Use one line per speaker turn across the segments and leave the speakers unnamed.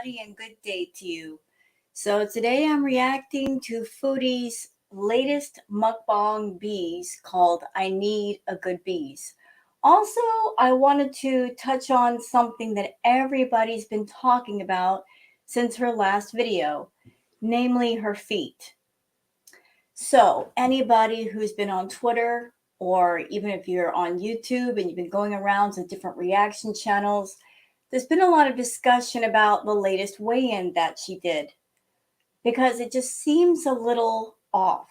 everybody, and good day to you. So, today I'm reacting to Foodie's latest mukbang Beeze called I Need a Good Beeze. Also, I wanted to touch on something that everybody's been talking about since her last video, namely her feet. So, anybody who's been on Twitter, or even if you're on YouTube and you've been going around to different reaction channels, there's been a lot of discussion about the latest weigh-in that she did because it just seems a little off.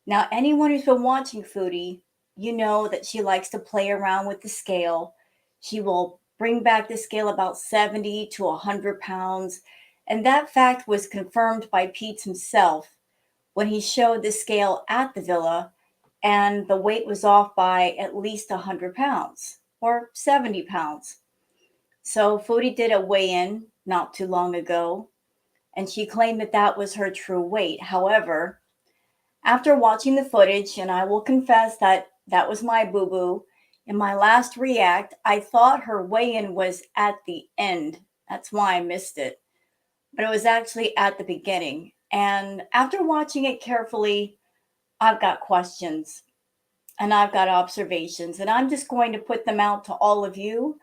Now, anyone who's been watching Foodie, you know that she likes to play around with the scale. She will bring back the scale about 70 to 100 pounds. And that fact was confirmed by Pete himself when he showed the scale at the villa, and the weight was off by at least 100 pounds or 70 pounds. So Foodie did a weigh-in not too long ago, and she claimed that that was her true weight. However, after watching the footage, and I will confess that that was my boo-boo, in my last react, I thought her weigh-in was at the end. That's why I missed it. But it was actually at the beginning. And after watching it carefully, I've got questions and I've got observations, and I'm just going to put them out to all of you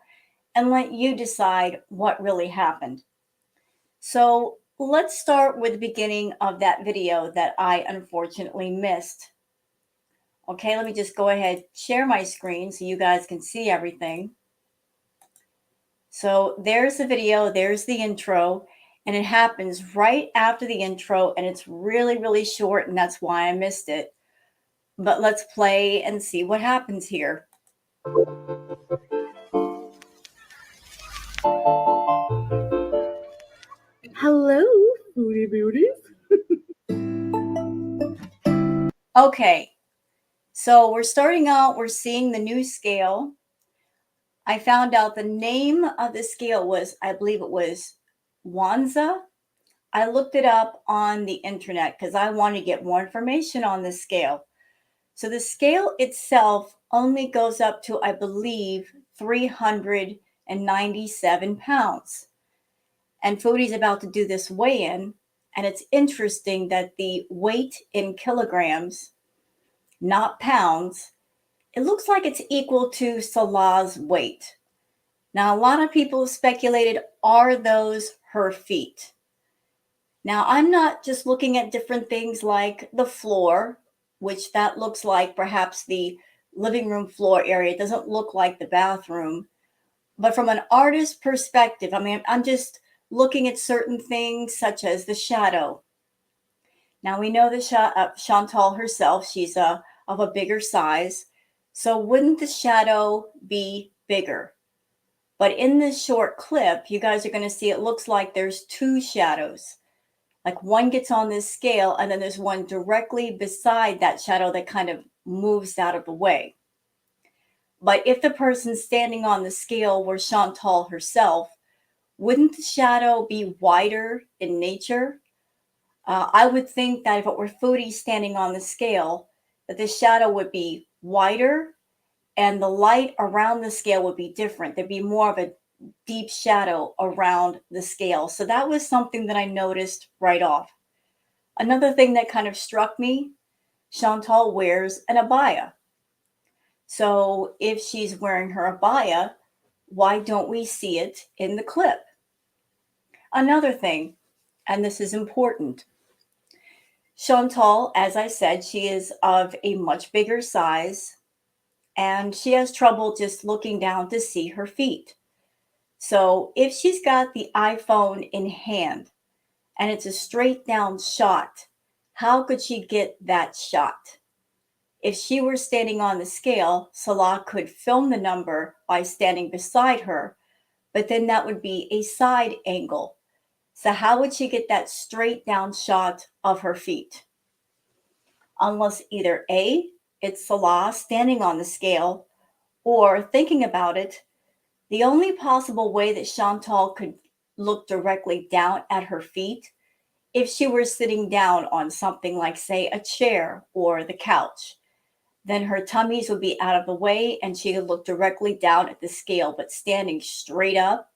and let you decide what really happened. So let's start with the beginning of that video that I unfortunately missed. Okay, let me just go ahead, share my screen so you guys can see everything. So there's the video, there's the intro, and it happens right after the intro, and it's really, really short, and that's why I missed it. But let's play and see what happens here.
Hello, Foodie Beauties.
Okay, so we're starting out, we're seeing the new scale. I found out the name of the scale was, I believe it was Wanza. I looked it up on the internet because I want to get more information on this scale. So the scale itself only goes up to, I believe, 397 pounds. And Foodie's about to do this weigh-in, and it's interesting that the weight in kilograms, not pounds, it looks like it's equal to Salah's weight. Now, a lot of people have speculated, are those her feet? Now, I'm not just looking at different things like the floor, which that looks like perhaps the living room floor area. It doesn't look like the bathroom. But from an artist perspective, I mean, I'm just looking at certain things such as the shadow. Now, we know that Chantal herself, she's of a bigger size. So wouldn't the shadow be bigger? But in this short clip, you guys are going to see it looks like there's two shadows. Like one gets on this scale, and then there's one directly beside that shadow that kind of moves out of the way. But if the person standing on the scale were Chantal herself, wouldn't the shadow be wider in nature? I would think that if it were Foodie standing on the scale, that the shadow would be wider and the light around the scale would be different. There'd be more of a deep shadow around the scale. So that was something that I noticed right off. Another thing that kind of struck me, Chantal wears an abaya. So if she's wearing her abaya, why don't we see it in the clip? Another thing, and this is important, Chantal, as I said, she is of a much bigger size, and she has trouble just looking down to see her feet. So if she's got the iPhone in hand and it's a straight down shot, how could she get that shot? If she were standing on the scale, Salah could film the number by standing beside her, but then that would be a side angle. So how would she get that straight down shot of her feet? Unless either A, it's Salah standing on the scale, or thinking about it, the only possible way that Chantal could look directly down at her feet if she were sitting down on something like, say, a chair or the couch. Then her tummies would be out of the way and she could look directly down at the scale, but standing straight up,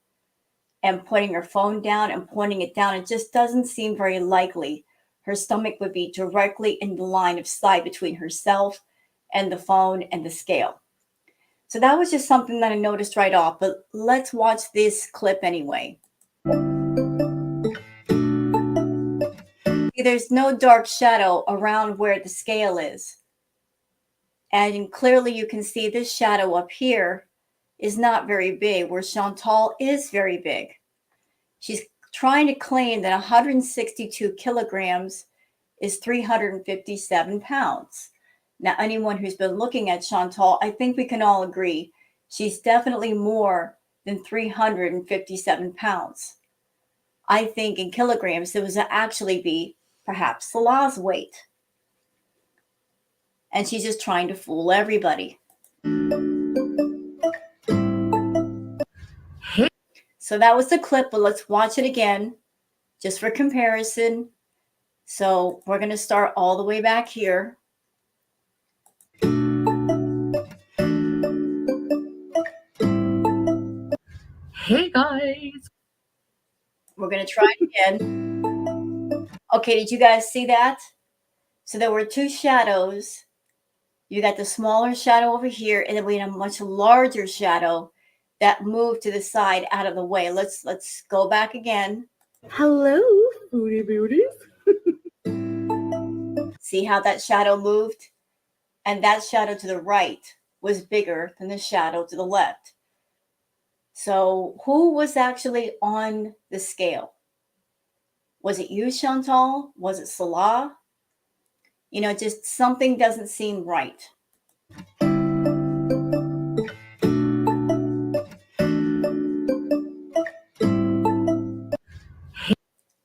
and putting her phone down and pointing it down, it just doesn't seem very likely. Her stomach would be directly in the line of sight between herself and the phone and the scale. So that was just something that I noticed right off, but let's watch this clip anyway. See, there's no dark shadow around where the scale is. And clearly you can see this shadow up here is not very big, where Chantal is very big. She's trying to claim that 162 kilograms is 357 pounds. Now, anyone who's been looking at Chantal, I think we can all agree she's definitely more than 357 pounds. I think in kilograms, it was actually be perhaps Salah's weight. And she's just trying to fool everybody. So that was the clip, but let's watch it again just for comparison. So we're going to start all the way back here.
Hey guys.
We're going to try it again. Okay, did you guys see that? So there were two shadows. You got the smaller shadow over here, and then we had a much larger shadow that moved to the side out of the way. Let's go back again.
Hello, Foodie Beauties.
See how that shadow moved? And that shadow to the right was bigger than the shadow to the left. So who was actually on the scale? Was it you, Chantal? Was it Salah? You know, just something doesn't seem right.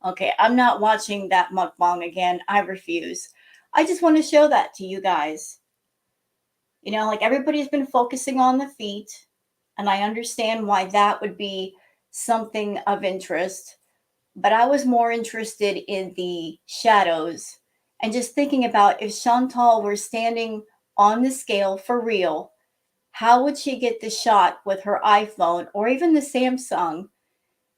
Okay, I'm not watching that mukbang again. I refuse. I just want to show that to you guys. You know, like everybody's been focusing on the feet, and I understand why that would be something of interest. But I was more interested in the shadows and just thinking about if Chantal were standing on the scale for real, how would she get the shot with her iPhone or even the Samsung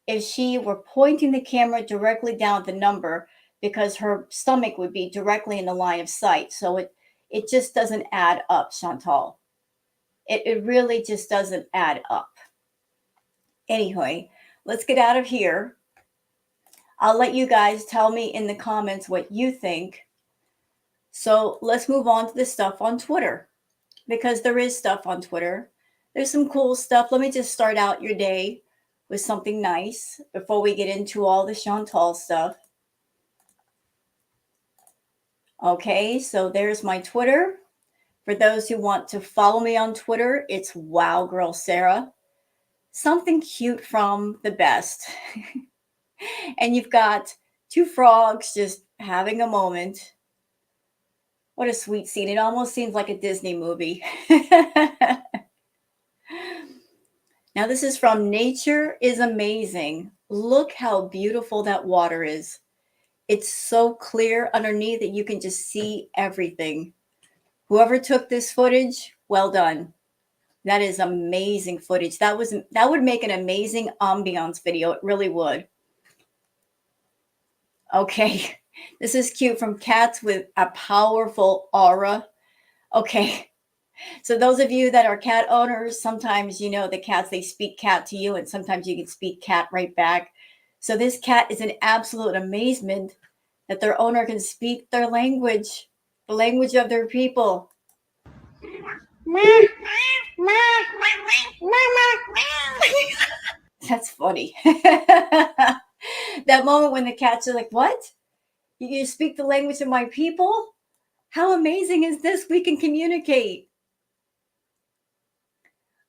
if she were pointing the camera directly down the number, because her stomach would be directly in the line of sight. So it just doesn't add up, Chantal. It really just doesn't add up. Anyway, let's get out of here. I'll let you guys tell me in the comments what you think. So let's move on to the stuff on Twitter, because there is stuff on Twitter. There's some cool stuff. Let me just start out your day with something nice before we get into all the Chantal stuff. Okay, so there's my Twitter. For those who want to follow me on Twitter, it's Wow Girl Sarah. Something cute from the best. And you've got two frogs just having a moment. What a sweet scene. It almost seems like a Disney movie. Now, this is from Nature is Amazing. Look how beautiful that water is. It's so clear underneath that you can just see everything. Whoever took this footage, well done. That is amazing footage. That would make an amazing ambiance video. It really would. Okay, this is cute from Cats with a Powerful Aura. Okay, so those of you that are cat owners, sometimes you know the cats, they speak cat to you, and sometimes you can speak cat right back. So this cat is in absolute amazement that their owner can speak their language, the language of their people. That's funny. That moment when the cats are like, what? You speak the language of my people? How amazing is this? We can communicate.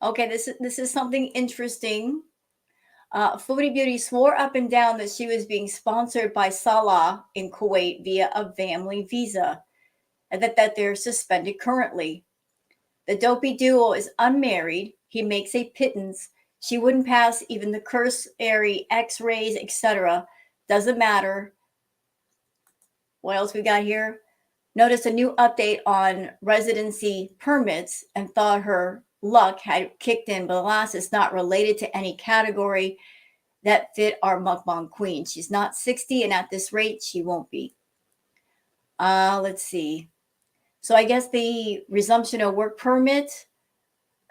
Okay, this is something interesting. Foodie Beauty swore up and down that she was being sponsored by Salah in Kuwait via a family visa, and that they're suspended currently. The dopey duo is unmarried. He makes a pittance. She wouldn't pass even the cursory x-rays, etc. Doesn't matter. What else we got here? Noticed a new update on residency permits and thought her luck had kicked in, but alas, it's not related to any category. that fit our mukbang queen. She's not 60, and at this rate, she won't be. Let's see. So I guess the resumption of work permit,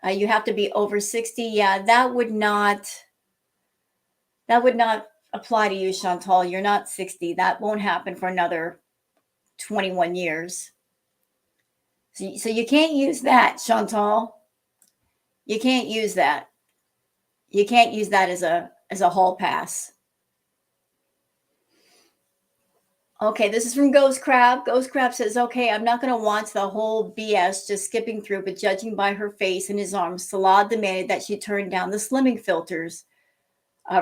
you have to be over 60. Yeah, that would not apply to you, Chantal. You're not 60. That won't happen for another 21 years. So you can't use that, Chantal. You can't use that. You can't use that as a hall pass. Okay, this is from Ghost Crab. Ghost Crab says, okay, I'm not going to watch the whole BS just skipping through, but judging by her face and his arms, Salah demanded that she turn down the slimming filters.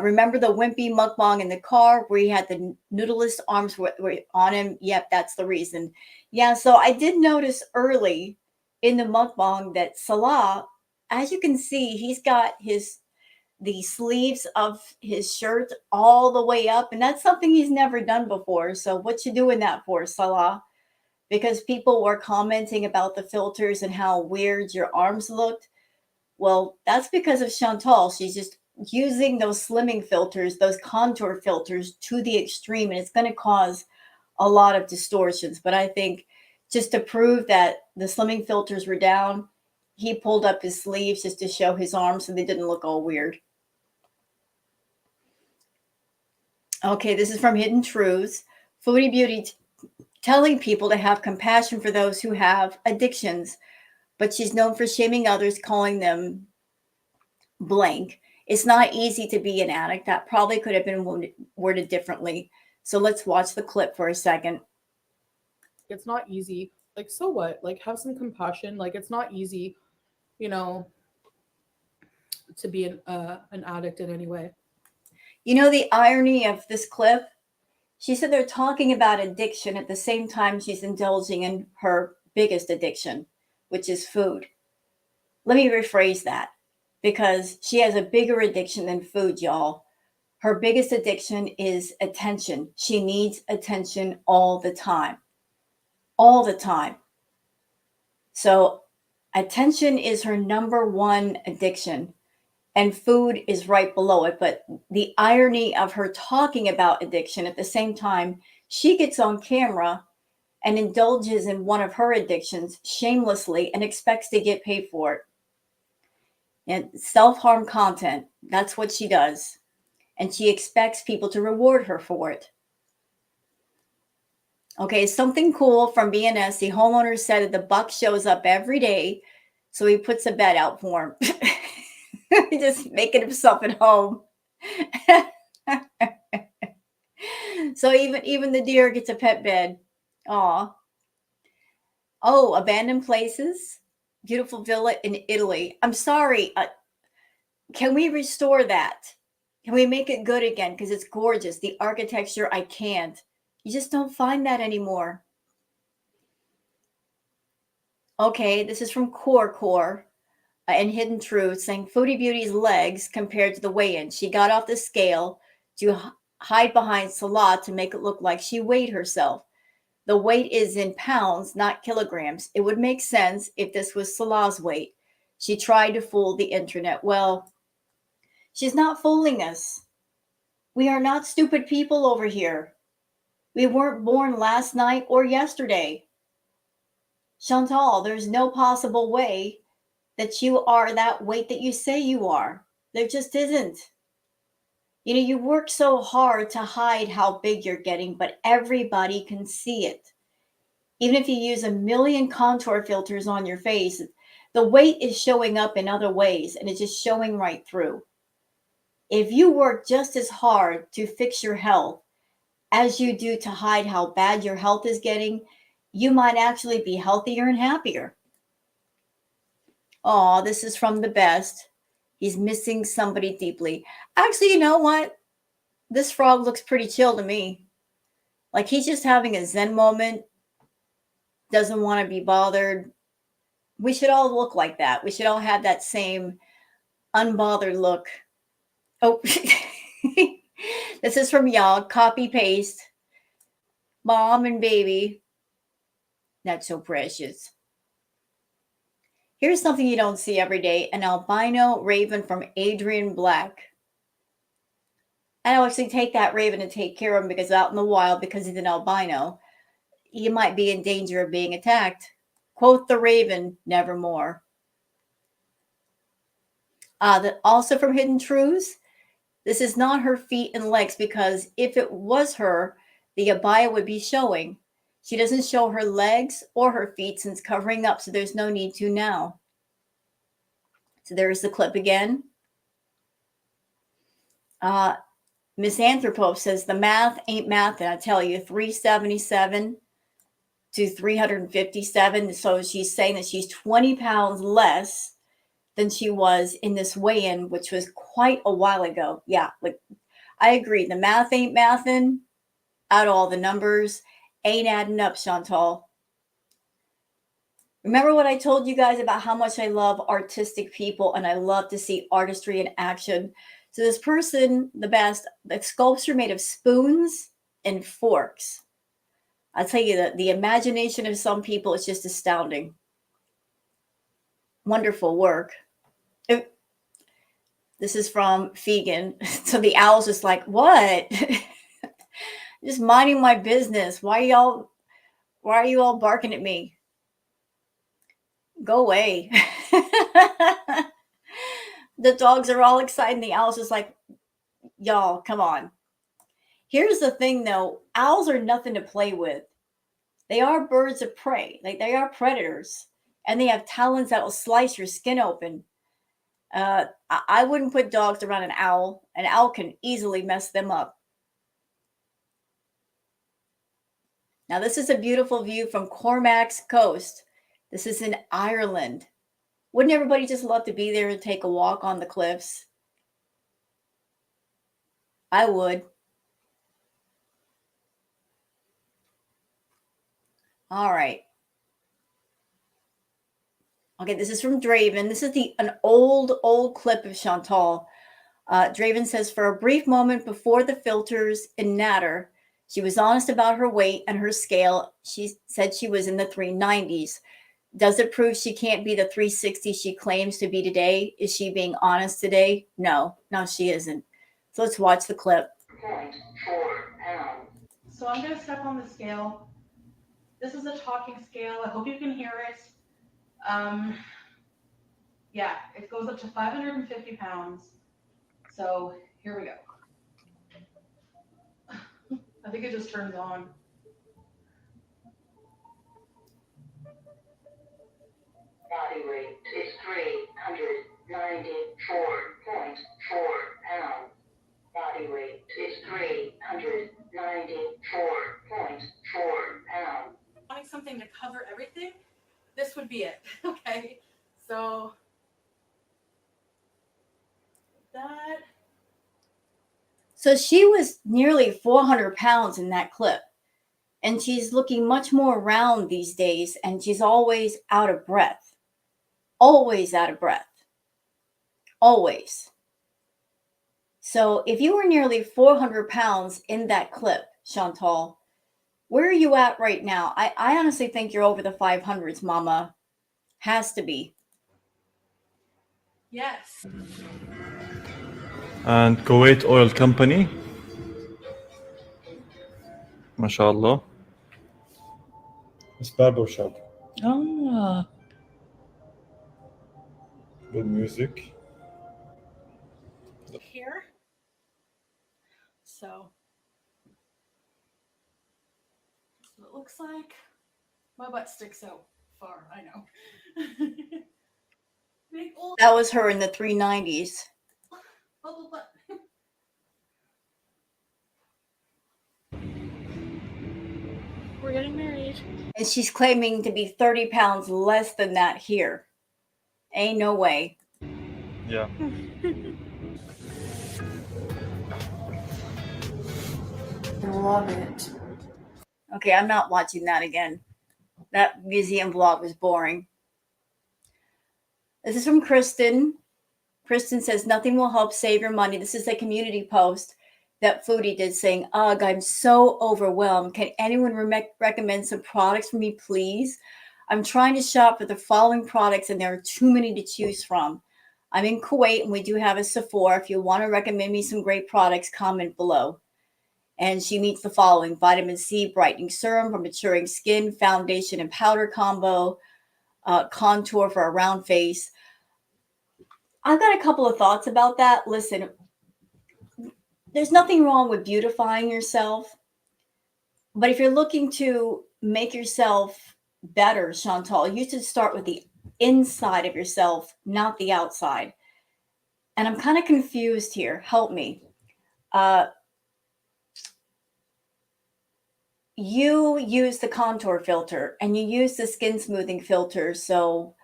Remember the wimpy mukbang in the car where he had the noodleist arms were on him? Yep, that's the reason. Yeah, so I did notice early in the mukbang that Salah, as you can see, he's got the sleeves of his shirt all the way up, and that's something he's never done before. So what you doing that for, Salah? Because people were commenting about the filters and how weird your arms looked. Well, that's because of Chantal. She's just using those slimming filters, those contour filters to the extreme, and it's going to cause a lot of distortions. But I think just to prove that the slimming filters were down, he pulled up his sleeves just to show his arms so they didn't look all weird. Okay, this is from Hidden Truths. Foodie Beauty telling people to have compassion for those who have addictions, but she's known for shaming others, calling them blank. It's not easy to be an addict. That probably could have been worded differently. So let's watch the clip for a second.
It's not easy. Like, so what? Like, have some compassion. Like, it's not easy, you know, to be an addict in any way.
You know the irony of this clip? She said they're talking about addiction at the same time she's indulging in her biggest addiction, which is food. Let me rephrase that, because she has a bigger addiction than food, y'all. Her biggest addiction is attention. She needs attention all the time. All the time. So attention is her number one addiction, and food is right below it. But the irony of her talking about addiction at the same time, she gets on camera and indulges in one of her addictions shamelessly and expects to get paid for it. And self-harm content, that's what she does. And she expects people to reward her for it. Okay, something cool from BNS. The homeowner said that the buck shows up every day, so he puts a bed out for him. He's just making himself at home. So even the deer gets a pet bed. Aw. Oh, abandoned places. Beautiful villa in Italy. I'm sorry. Can we restore that? Can we make it good again? Because it's gorgeous. The architecture, I can't. You just don't find that anymore. Okay, this is from Core and Hidden Truth saying Foodie Beauty's legs compared to the weigh-in. She got off the scale to hide behind Salah to make it look like she weighed herself. The weight is in pounds, not kilograms. It would make sense if this was Salah's weight. She tried to fool the internet. Well, she's not fooling us. We are not stupid people over here. We weren't born last night or yesterday. Chantal, there's no possible way that you are that weight that you say you are. There just isn't. You know, you work so hard to hide how big you're getting, but everybody can see it. Even if you use a million contour filters on your face, the weight is showing up in other ways and it's just showing right through. If you work just as hard to fix your health as you do to hide how bad your health is getting, you might actually be healthier and happier. Oh, this is from the best. He's missing somebody deeply. Actually, you know what? This frog looks pretty chill to me. Like he's just having a Zen moment. Doesn't want to be bothered. We should all look like that. We should all have that same unbothered look. Oh, this is from y'all. Copy paste. Mom and baby. That's so precious. Here's something you don't see every day. An albino raven from Adrian Black. And I'll actually take that raven and take care of him because out in the wild, because he's an albino, he might be in danger of being attacked. Quote the raven, nevermore. Also from Hidden Truths, this is not her feet and legs, because if it was her, the abaya would be showing. She doesn't show her legs or her feet since covering up, so there's no need to now. So there's the clip again. Miss Anthropo says the math ain't math, and I tell you, 377 to 357. So she's saying that she's 20 pounds less than she was in this weigh-in, which was quite a while ago. Yeah, like I agree. The math ain't mathin' at all. The numbers ain't adding up, Chantal. Remember what I told you guys about how much I love artistic people and I love to see artistry in action. So this person, the sculpture made of spoons and forks. I'll tell you that the imagination of some people is just astounding. Wonderful work. This is from Fegan. So the owl's just like, what? Just minding my business. Why are you all barking at me? Go away. The dogs are all excited. And the owl's just like, y'all, come on. Here's the thing though. Owls are nothing to play with. They are birds of prey. Like they are predators. And they have talons that will slice your skin open. I wouldn't put dogs around an owl. An owl can easily mess them up. Now, this is a beautiful view from Cormac's Coast. This is in Ireland. Wouldn't everybody just love to be there and take a walk on the cliffs? I would. All right. Okay, this is from Draven. This is an old clip of Chantal. Draven says, for a brief moment before the filters in Natter, she was honest about her weight and her scale. She said she was in the 390s. Does it prove she can't be the 360 she claims to be today? Is she being honest today? No, she isn't. So let's watch the clip.
0.4 pounds. So I'm going to step on the scale. This is a talking scale. I hope you can hear it. Yeah, it goes up to 550 pounds. So here we go. I think it just turns on. Body weight is 394.4 pounds. Body weight is 394.4 pounds. Wanting something to cover everything, this would be it. Okay, so that.
So she was nearly 400 pounds in that clip. And she's looking much more round these days, and she's always out of breath. Always out of breath. Always. So if you were nearly 400 pounds in that clip, Chantal, where are you at right now? I honestly think you're over the 500s, Mama. Has to be.
Yes.
And Kuwait Oil Company. MashaAllah.
It's barber shop.
Ah.
Good music.
Here. So that's what it looks like. My butt sticks out far, I know. Big old
That was her in the 390s.
bubble butt. We're getting married.
And she's claiming to be 30 pounds less than that here. Ain't no way.
Yeah.
Love it.
Okay, I'm not watching that again. That museum vlog was boring. This is from Kristen. Kristen says, nothing will help save your money. This is a community post that Foodie did saying, ugh, I'm so overwhelmed. Can anyone recommend some products for me, please? I'm trying to shop for the following products and there are too many to choose from. I'm in Kuwait and we do have a Sephora. If you want to recommend me some great products, comment below. And she meets the following: vitamin C brightening serum for maturing skin, foundation and powder combo, contour for a round face. I've got a couple of thoughts about that. Listen, there's nothing wrong with beautifying yourself. But if you're looking to make yourself better, Chantal, you should start with the inside of yourself, not the outside. And I'm kind of confused here. Help me. You use the contour filter and you use the skin smoothing filter. So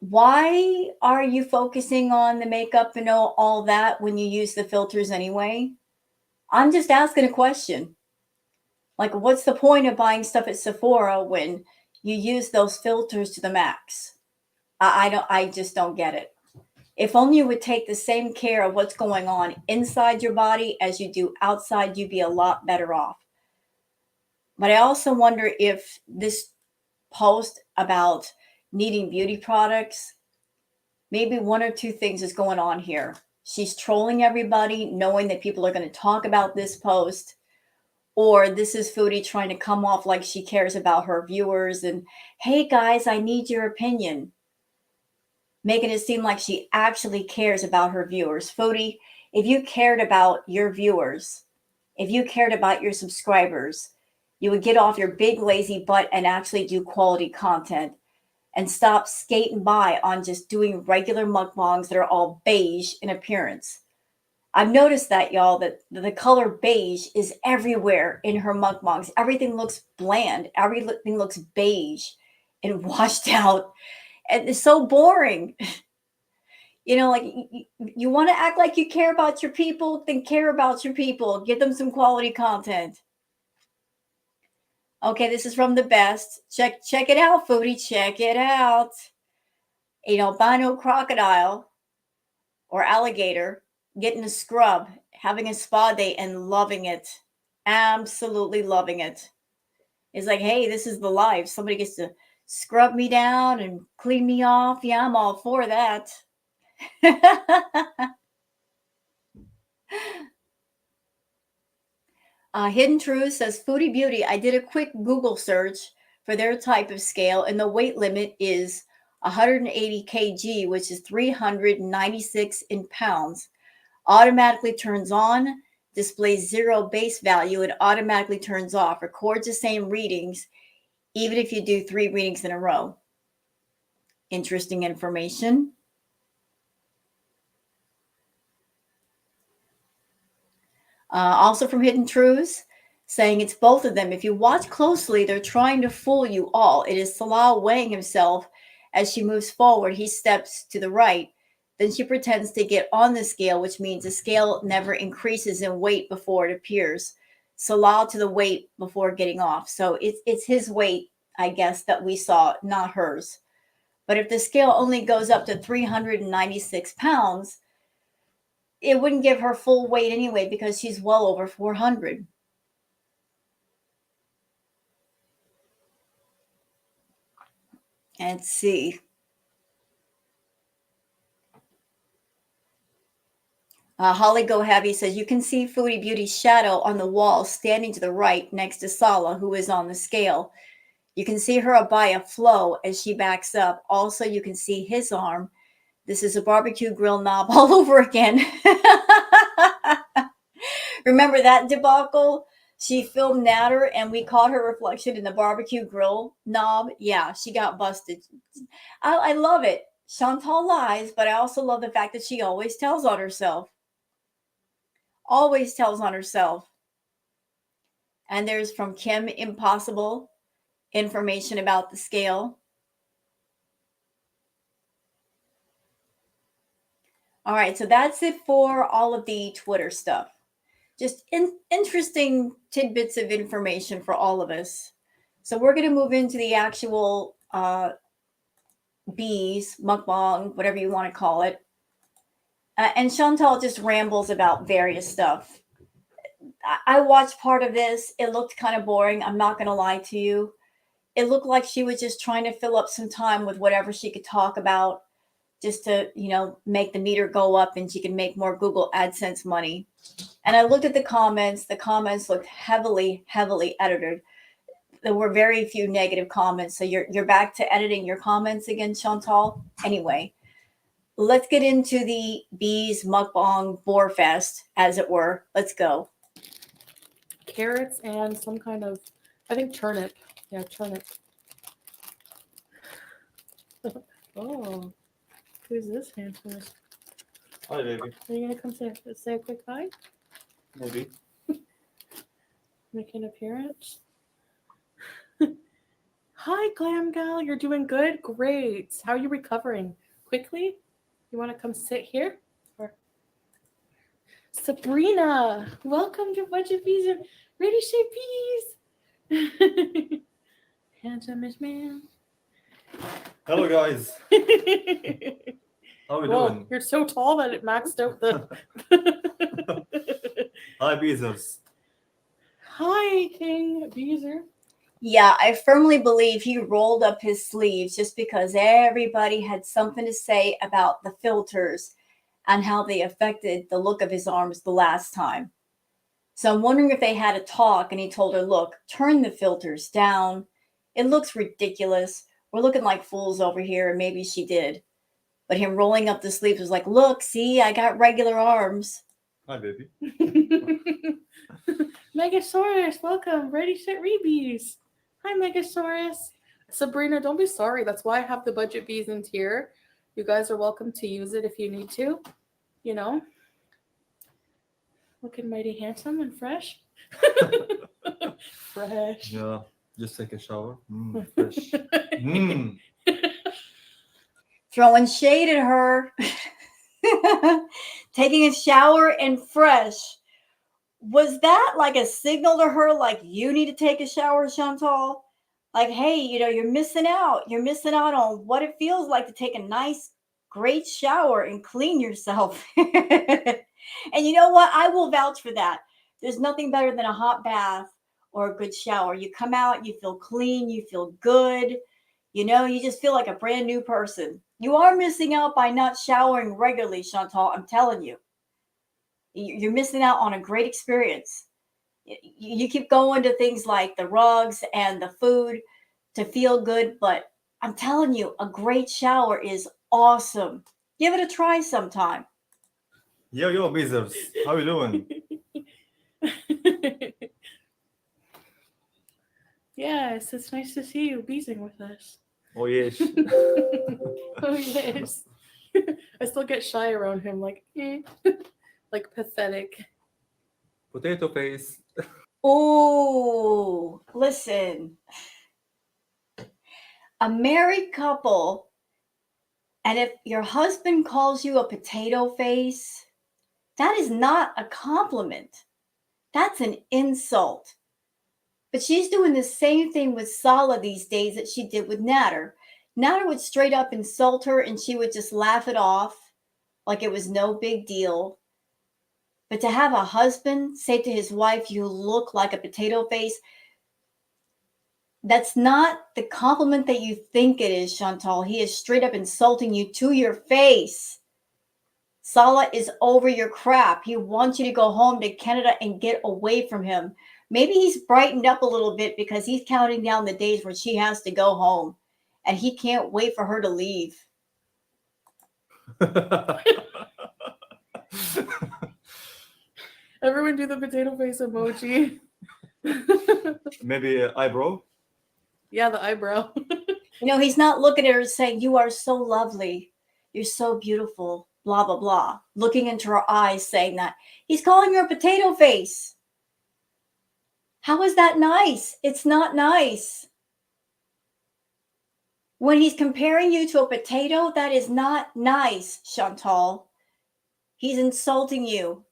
why are you focusing on the makeup and all that when you use the filters anyway? I'm just asking a question. Like, what's the point of buying stuff at Sephora when you use those filters to the max? I just don't get it. If only you would take the same care of what's going on inside your body as you do outside, you'd be a lot better off. But I also wonder if this post about needing beauty products, maybe one or two things is going on here. She's trolling everybody, knowing that people are going to talk about this post, or this is Foodie trying to come off like she cares about her viewers and, hey guys, I need your opinion, making it seem like she actually cares about her viewers. Foodie, if you cared about your viewers, if you cared about your subscribers, you would get off your big lazy butt and actually do quality content and stop skating by on just doing regular mukbangs that are all beige in appearance. I've noticed that, y'all, that the color beige is everywhere in her mukbangs. Everything looks bland. Everything looks beige and washed out. And it's so boring. You know, like you want to act like you care about your people, then care about your people. Give them some quality content. Okay, this is from the best. Check it out, Foodie. Check it out. An albino crocodile or alligator getting a scrub, having a spa day and loving it. Absolutely loving it. It's like, hey, this is the life. Somebody gets to scrub me down and clean me off. Yeah, I'm all for that. Hidden Truth says, Foodie Beauty, I did a quick Google search for their type of scale, and the weight limit is 180 kg, which is 396 in pounds. Automatically turns on, displays 0 base value, and automatically turns off. Records the same readings, even if you do 3 readings in a row. Interesting information. Also from Hidden Truths, saying it's both of them. If you watch closely, they're trying to fool you all. It is Salah weighing himself. As she moves forward, he steps to the right. Then she pretends to get on the scale, which means the scale never increases in weight before it appears. Salah to the weight before getting off. So it's his weight, I guess, that we saw, not hers. But if the scale only goes up to 396 pounds, it wouldn't give her full weight anyway because she's well over 400. Let's see. Holly Go Heavy says, you can see Foodie Beauty's shadow on the wall standing to the right next to Sala, who is on the scale. You can see her abaya flow as she backs up. Also, you can see his arm. This is a barbecue grill knob all over again. Remember that debacle? She filmed Natter and we caught her reflection in the barbecue grill knob. Yeah, she got busted. I love it. Chantal lies, but I also love the fact that she always tells on herself. Always tells on herself. And there's from Kim Impossible information about the scale. All right, so that's it for all of the Twitter stuff. Just interesting tidbits of information for all of us. So we're going to move into the actual Beeze, mukbang, whatever you want to call it. And Chantal just rambles about various stuff. I watched part of this. It looked kind of boring. I'm not going to lie to you. It looked like she was just trying to fill up some time with whatever she could talk about. just to, make the meter go up and she can make more Google AdSense money. And I looked at the comments. The comments looked heavily, heavily edited. There were very few negative comments. So you're back to editing your comments again, Chantal. Anyway, let's get into the Beeze mukbang boar fest, as it were. Let's go.
Carrots and some kind of, I think turnip. Yeah, turnip. Oh, who's this handsome?
Hi, baby.
Are you gonna come say a quick hi?
Maybe.
Make an appearance? Hi, Glam Gal. You're doing good? Great. How are you recovering? Quickly? You want to come sit here? Or... Sabrina, welcome to Budget Beeze and Ready Shape Beeze. Handsomest man.
Hello, guys. How are we
Whoa,
doing?
you're so tall that it maxed out the.
Hi, Beezers.
Hi, King Beezer.
Yeah, I firmly believe he rolled up his sleeves just because everybody had something to say about the filters and how they affected the look of his arms the last time. So I'm wondering if they had a talk and he told her, look, turn the filters down. It looks ridiculous. We're looking like fools over here. And maybe she did. But him rolling up the sleeves was like, look, see, I got regular arms.
Hi, baby.
Megasaurus, welcome. Ready, set, rebees. Hi, Megasaurus. Sabrina, don't be sorry. That's why I have the Budget Beeze in tier. You guys are welcome to use it if you need to. Looking mighty handsome and fresh. Fresh.
Yeah, just take a shower. Fresh.
Throwing shade at her. Taking a shower and fresh. Was that like a signal to her, like you need to take a shower, Chantal? Like, hey, you're missing out. You're missing out on what it feels like to take a nice, great shower and clean yourself. And you know what? I will vouch for that. There's nothing better than a hot bath or a good shower. You come out, you feel clean, you feel good. You just feel like a brand new person. You are missing out by not showering regularly, Chantal. I'm telling you. You're missing out on a great experience. You keep going to things like the rugs and the food to feel good, but I'm telling you, a great shower is awesome. Give it a try sometime.
Yo, Beezers. How you doing?
Yes, it's nice to see you beezing with us.
Oh, yes.
Oh, yes. I still get shy around him, like, like pathetic.
Potato face.
Oh, listen. A married couple, and if your husband calls you a potato face, that is not a compliment. That's an insult. But she's doing the same thing with Sala these days that she did with Natter. Natter would straight up insult her and she would just laugh it off like it was no big deal. But to have a husband say to his wife, you look like a potato face, that's not the compliment that you think it is, Chantal. He is straight up insulting you to your face. Sala is over your crap. He wants you to go home to Canada and get away from him. Maybe he's brightened up a little bit because he's counting down the days when she has to go home. And he can't wait for her to leave.
Everyone do the potato face emoji.
Maybe eyebrow?
Yeah, the eyebrow.
He's not looking at her saying, you are so lovely. You're so beautiful. Blah, blah, blah. Looking into her eyes saying that. He's calling her a potato face. How is that nice? It's not nice. When he's comparing you to a potato, that is not nice, Chantal. He's insulting you.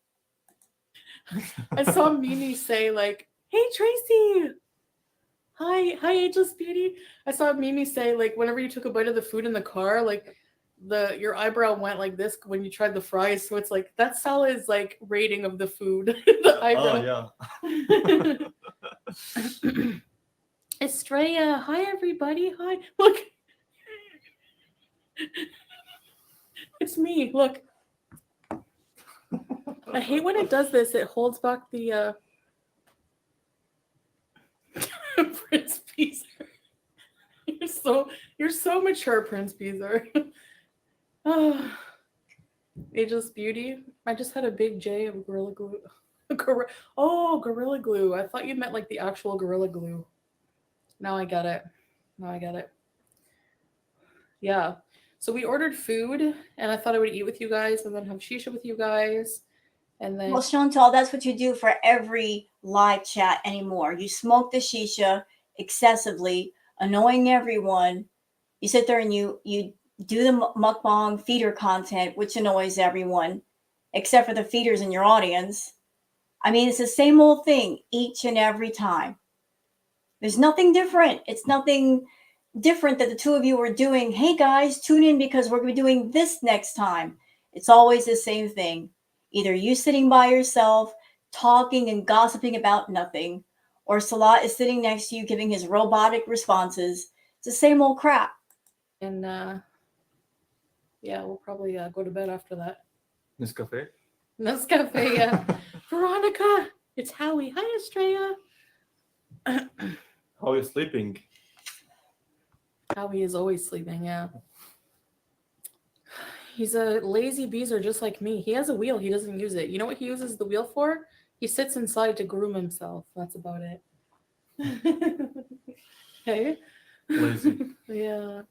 I saw Mimi say, like, hey, Tracy. Hi, Ageless Beauty. I saw Mimi say, like, whenever you took a bite of the food in the car, like, your eyebrow went like this when you tried the fries. So it's like, that's Salah's, like, rating of the food. The eyebrow.
Oh, yeah.
Estrella. Hi, everybody. Hi. Look. It's me. Look. I hate when it does this. It holds back the Prince Beezer. You're so mature, Prince Beezer. Oh, Ageless Beauty. I just had a big J of Gorilla Glue. Gorilla Glue. I thought you meant like the actual Gorilla Glue. Now I get it. Yeah. So we ordered food, and I thought I would eat with you guys, and then have shisha with you guys, and then
Well, Chantal, that's what you do for every live chat anymore. You smoke the shisha excessively, annoying everyone. You sit there and you do the mukbang feeder content, which annoys everyone, except for the feeders in your audience. I mean, it's the same old thing each and every time. There's nothing different. It's nothing different that the two of you are doing. Hey guys, tune in because we're going to be doing this next time. It's always the same thing. Either you sitting by yourself, talking and gossiping about nothing, or Salah is sitting next to you giving his robotic responses. It's the same old crap.
and yeah, we'll probably go to bed after that.
Nescafe.
Nescafe, yeah. Veronica, it's Howie. Hi, Estrella.
How are you sleeping?
Howie is always sleeping, yeah. He's a lazy beezer just like me. He has a wheel. He doesn't use it. You know what he uses the wheel for? He sits inside to groom himself. That's about it. Hey?
Lazy.
Yeah.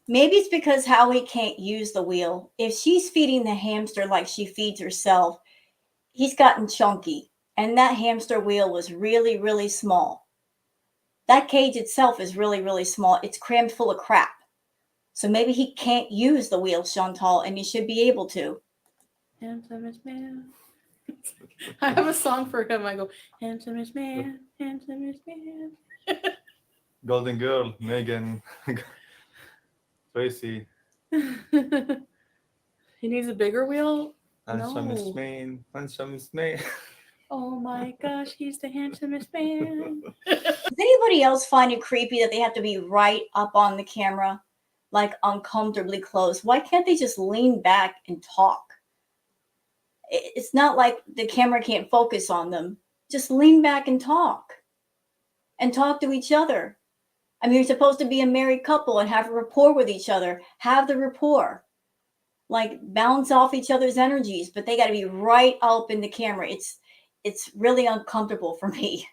Maybe it's because Howie can't use the wheel. If she's feeding the hamster like she feeds herself, he's gotten chunky. And that hamster wheel was really, really small. That cage itself is really, really small. It's crammed full of crap. So maybe he can't use the wheel, Chantal, and he should be able to.
Handsomest man. I have a song for him. I go, handsomest man, handsomest man.
Golden Girl, Megan, Tracy,
He needs a bigger wheel?
handsomest
No.
man, handsomest man.
Oh my gosh, he's the handsomest man.
Does anybody else find it creepy that they have to be right up on the camera, like uncomfortably close? Why can't they just lean back and talk? It's not like the camera can't focus on them. Just lean back and talk to each other. I mean, you're supposed to be a married couple and have a rapport with each other. Have the rapport. Like bounce off each other's energies, but they got to be right up in the camera. It's really uncomfortable for me.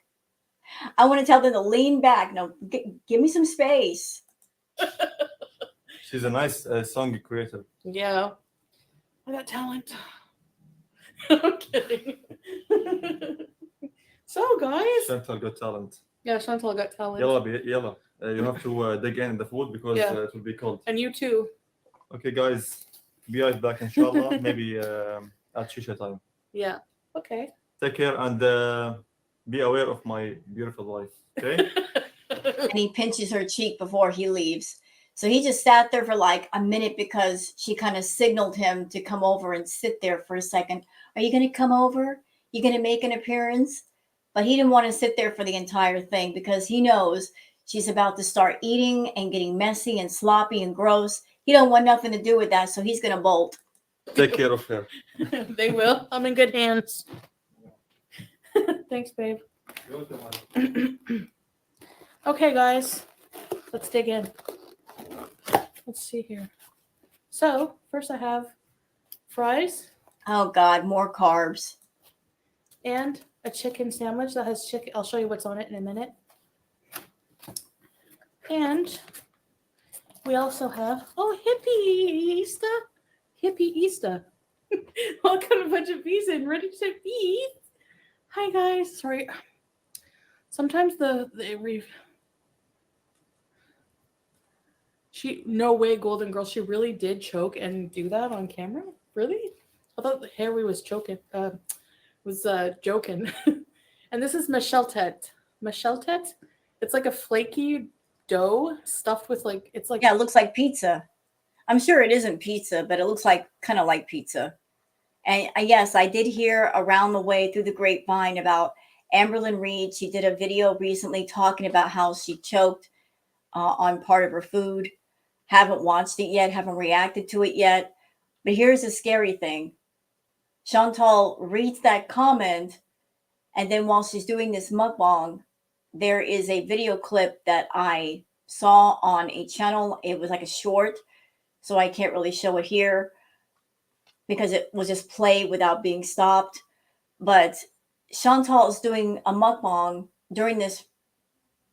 I want to tell them to lean back. No, give me some space.
She's a nice song creator.
Yeah. I got talent. I'm kidding. So, guys.
Chantal got talent.
Yeah, Chantal got talent.
Yalla. You have to dig in the food because
Yeah.
it will be cold.
And you too.
Okay, guys. Be right back, inshallah. Maybe at Shisha time.
Yeah. Okay.
Take care and be aware of my beautiful wife. Okay?
And he pinches her cheek before he leaves. So he just sat there for like a minute because she kind of signaled him to come over and sit there for a second. Are you going to come over? You going to make an appearance? But he didn't want to sit there for the entire thing because he knows she's about to start eating and getting messy and sloppy and gross. He don't want nothing to do with that, so he's going to bolt.
Take care of her.
They will. I'm in good hands. Thanks, babe. Okay, guys. Let's dig in. Let's see here. So, first I have fries
Oh, God, more carbs.
and a chicken sandwich that has chicken. I'll show you what's on it in a minute. And we also have, hippie Easter. Welcome to a bunch of bees and ready to eat. Hi, guys. Sorry. Sometimes no way, Golden Girl. She really did choke and do that on camera? Really? I thought Harry was joking. Joking. And this is Micheltet. It's like a flaky dough stuffed with it's like.
Yeah, it looks like pizza. I'm sure it isn't pizza, but it looks like kind of like pizza. And yes, I did hear around the way through the grapevine about Amberlyn Reed. She did a video recently talking about how she choked on part of her food. Haven't watched it yet, haven't reacted to it yet. But here's the scary thing. Chantal reads that comment, and then while she's doing this mukbang, there is a video clip that I saw on a channel. It was like a short, so I can't really show it here because it was just played without being stopped. But Chantal is doing a mukbang during this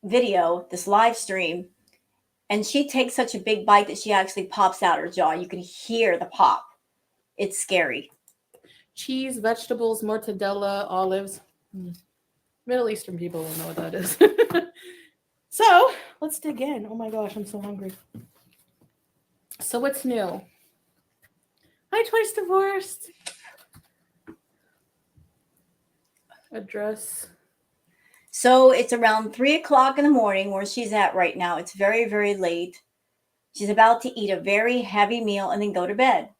video, this live stream, and she takes such a big bite that she actually pops out her jaw. You can hear the pop. It's scary.
Cheese, vegetables, mortadella, olives. Middle Eastern people will know what that is. So let's dig in. Oh my gosh, I'm so hungry. So what's new? Hi, Twice Divorced. Address.
So it's around 3 o'clock in the morning where she's at right now. It's very, very late. She's about to eat a very heavy meal and then go to bed.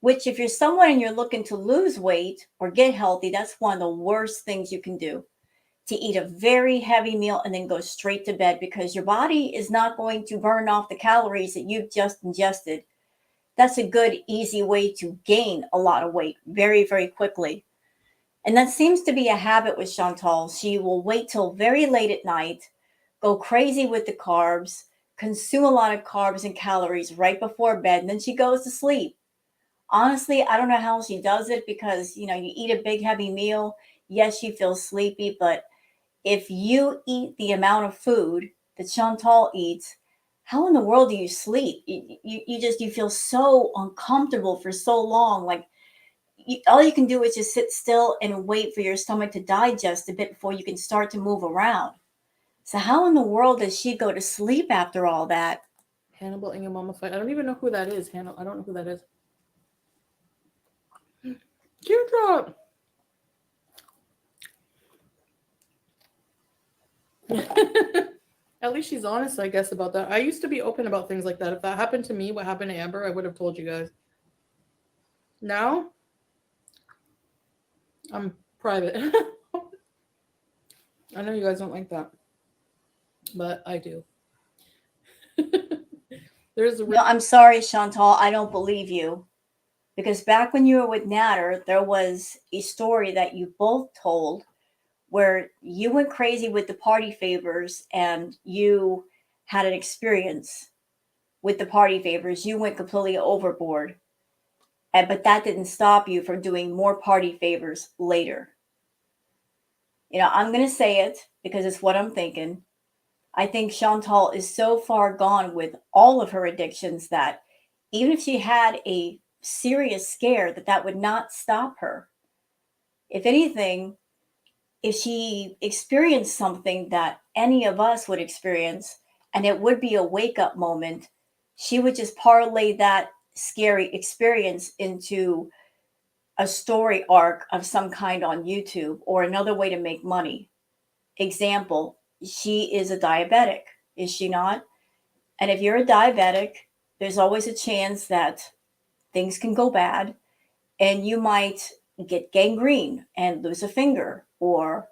Which, if you're someone and you're looking to lose weight or get healthy, that's one of the worst things you can do. To eat a very heavy meal and then go straight to bed, because your body is not going to burn off the calories that you've just ingested. That's a good, easy way to gain a lot of weight very, very quickly. And that seems to be a habit with Chantal. She will wait till very late at night, go crazy with the carbs, consume a lot of carbs and calories right before bed, and then she goes to sleep. Honestly, I don't know how she does it, because, you eat a big, heavy meal. Yes, she feels sleepy, but if you eat the amount of food that Chantal eats, how in the world do you sleep? You feel so uncomfortable for so long. Like, all you can do is just sit still and wait for your stomach to digest a bit before you can start to move around. So how in the world does she go to sleep after all that?
Hannibal and your mama fight. I don't even know who that is. I don't know who that is. Cute drop. At least she's honest, I guess, about that. I used to be open about things like that. If that happened to me, what happened to Amber, I would have told you guys. Now, I'm private. I know you guys don't like that, but I do.
I'm sorry, Chantal. I don't believe you. Because back when you were with Natter, there was a story that you both told where you went crazy with the party favors and you had an experience with the party favors. You went completely overboard. But that didn't stop you from doing more party favors later. I'm going to say it because it's what I'm thinking. I think Chantal is so far gone with all of her addictions that even if she had a serious scare, that would not stop her. If anything, if she experienced something that any of us would experience, and it would be a wake-up moment, she would just parlay that scary experience into a story arc of some kind on YouTube or another way to make money. Example, she is a diabetic, is she not? And if you're a diabetic, there's always a chance that things can go bad and you might get gangrene and lose a finger or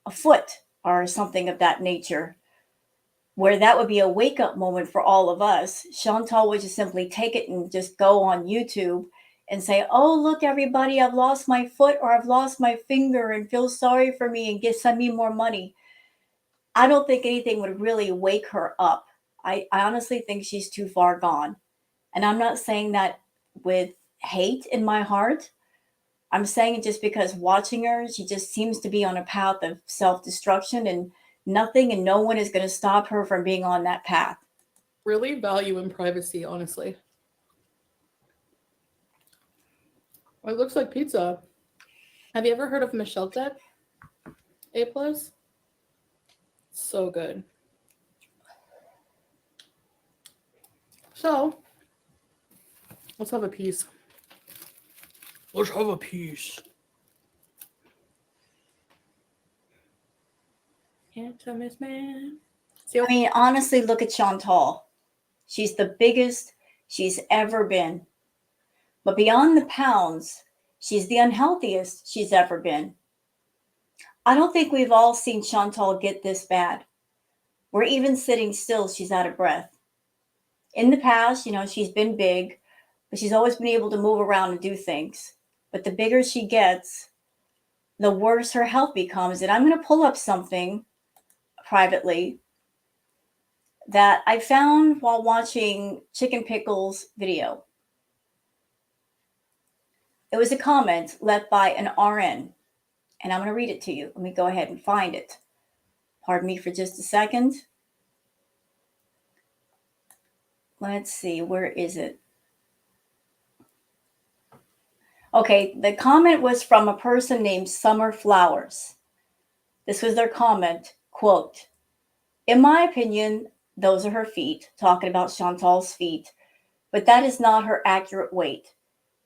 a foot or something of that nature, where that would be a wake-up moment for all of us. Chantal would just simply take it and just go on YouTube and say, oh, look, everybody, I've lost my foot or I've lost my finger and feel sorry for me and send me more money. I don't think anything would really wake her up. I honestly think she's too far gone. And I'm not saying that with hate in my heart. I'm saying it just because watching her, she just seems to be on a path of self-destruction, and nothing and no one is going to stop her from being on that path.
Really value in privacy, honestly. It looks like pizza. Have you ever heard of Michelle Tech? A+? So good. So, let's have a piece. Let's have a piece. Miss Man.
I mean, honestly, look at Chantal. She's the biggest she's ever been. But beyond the pounds, she's the unhealthiest she's ever been. I don't think we've all seen Chantal get this bad. Where even sitting still, she's out of breath. In the past, she's been big, but she's always been able to move around and do things. But the bigger she gets, the worse her health becomes. And I'm going to pull up something privately that I found while watching Chicken Pickle's video. It was a comment left by an RN, and I'm going to read it to you. Let me go ahead and find it. Pardon me for just a second. Let's see, where is it? Okay, the comment was from a person named Summer Flowers. This was their comment, quote, "In my opinion, those are her feet," talking about Chantal's feet, "but that is not her accurate weight.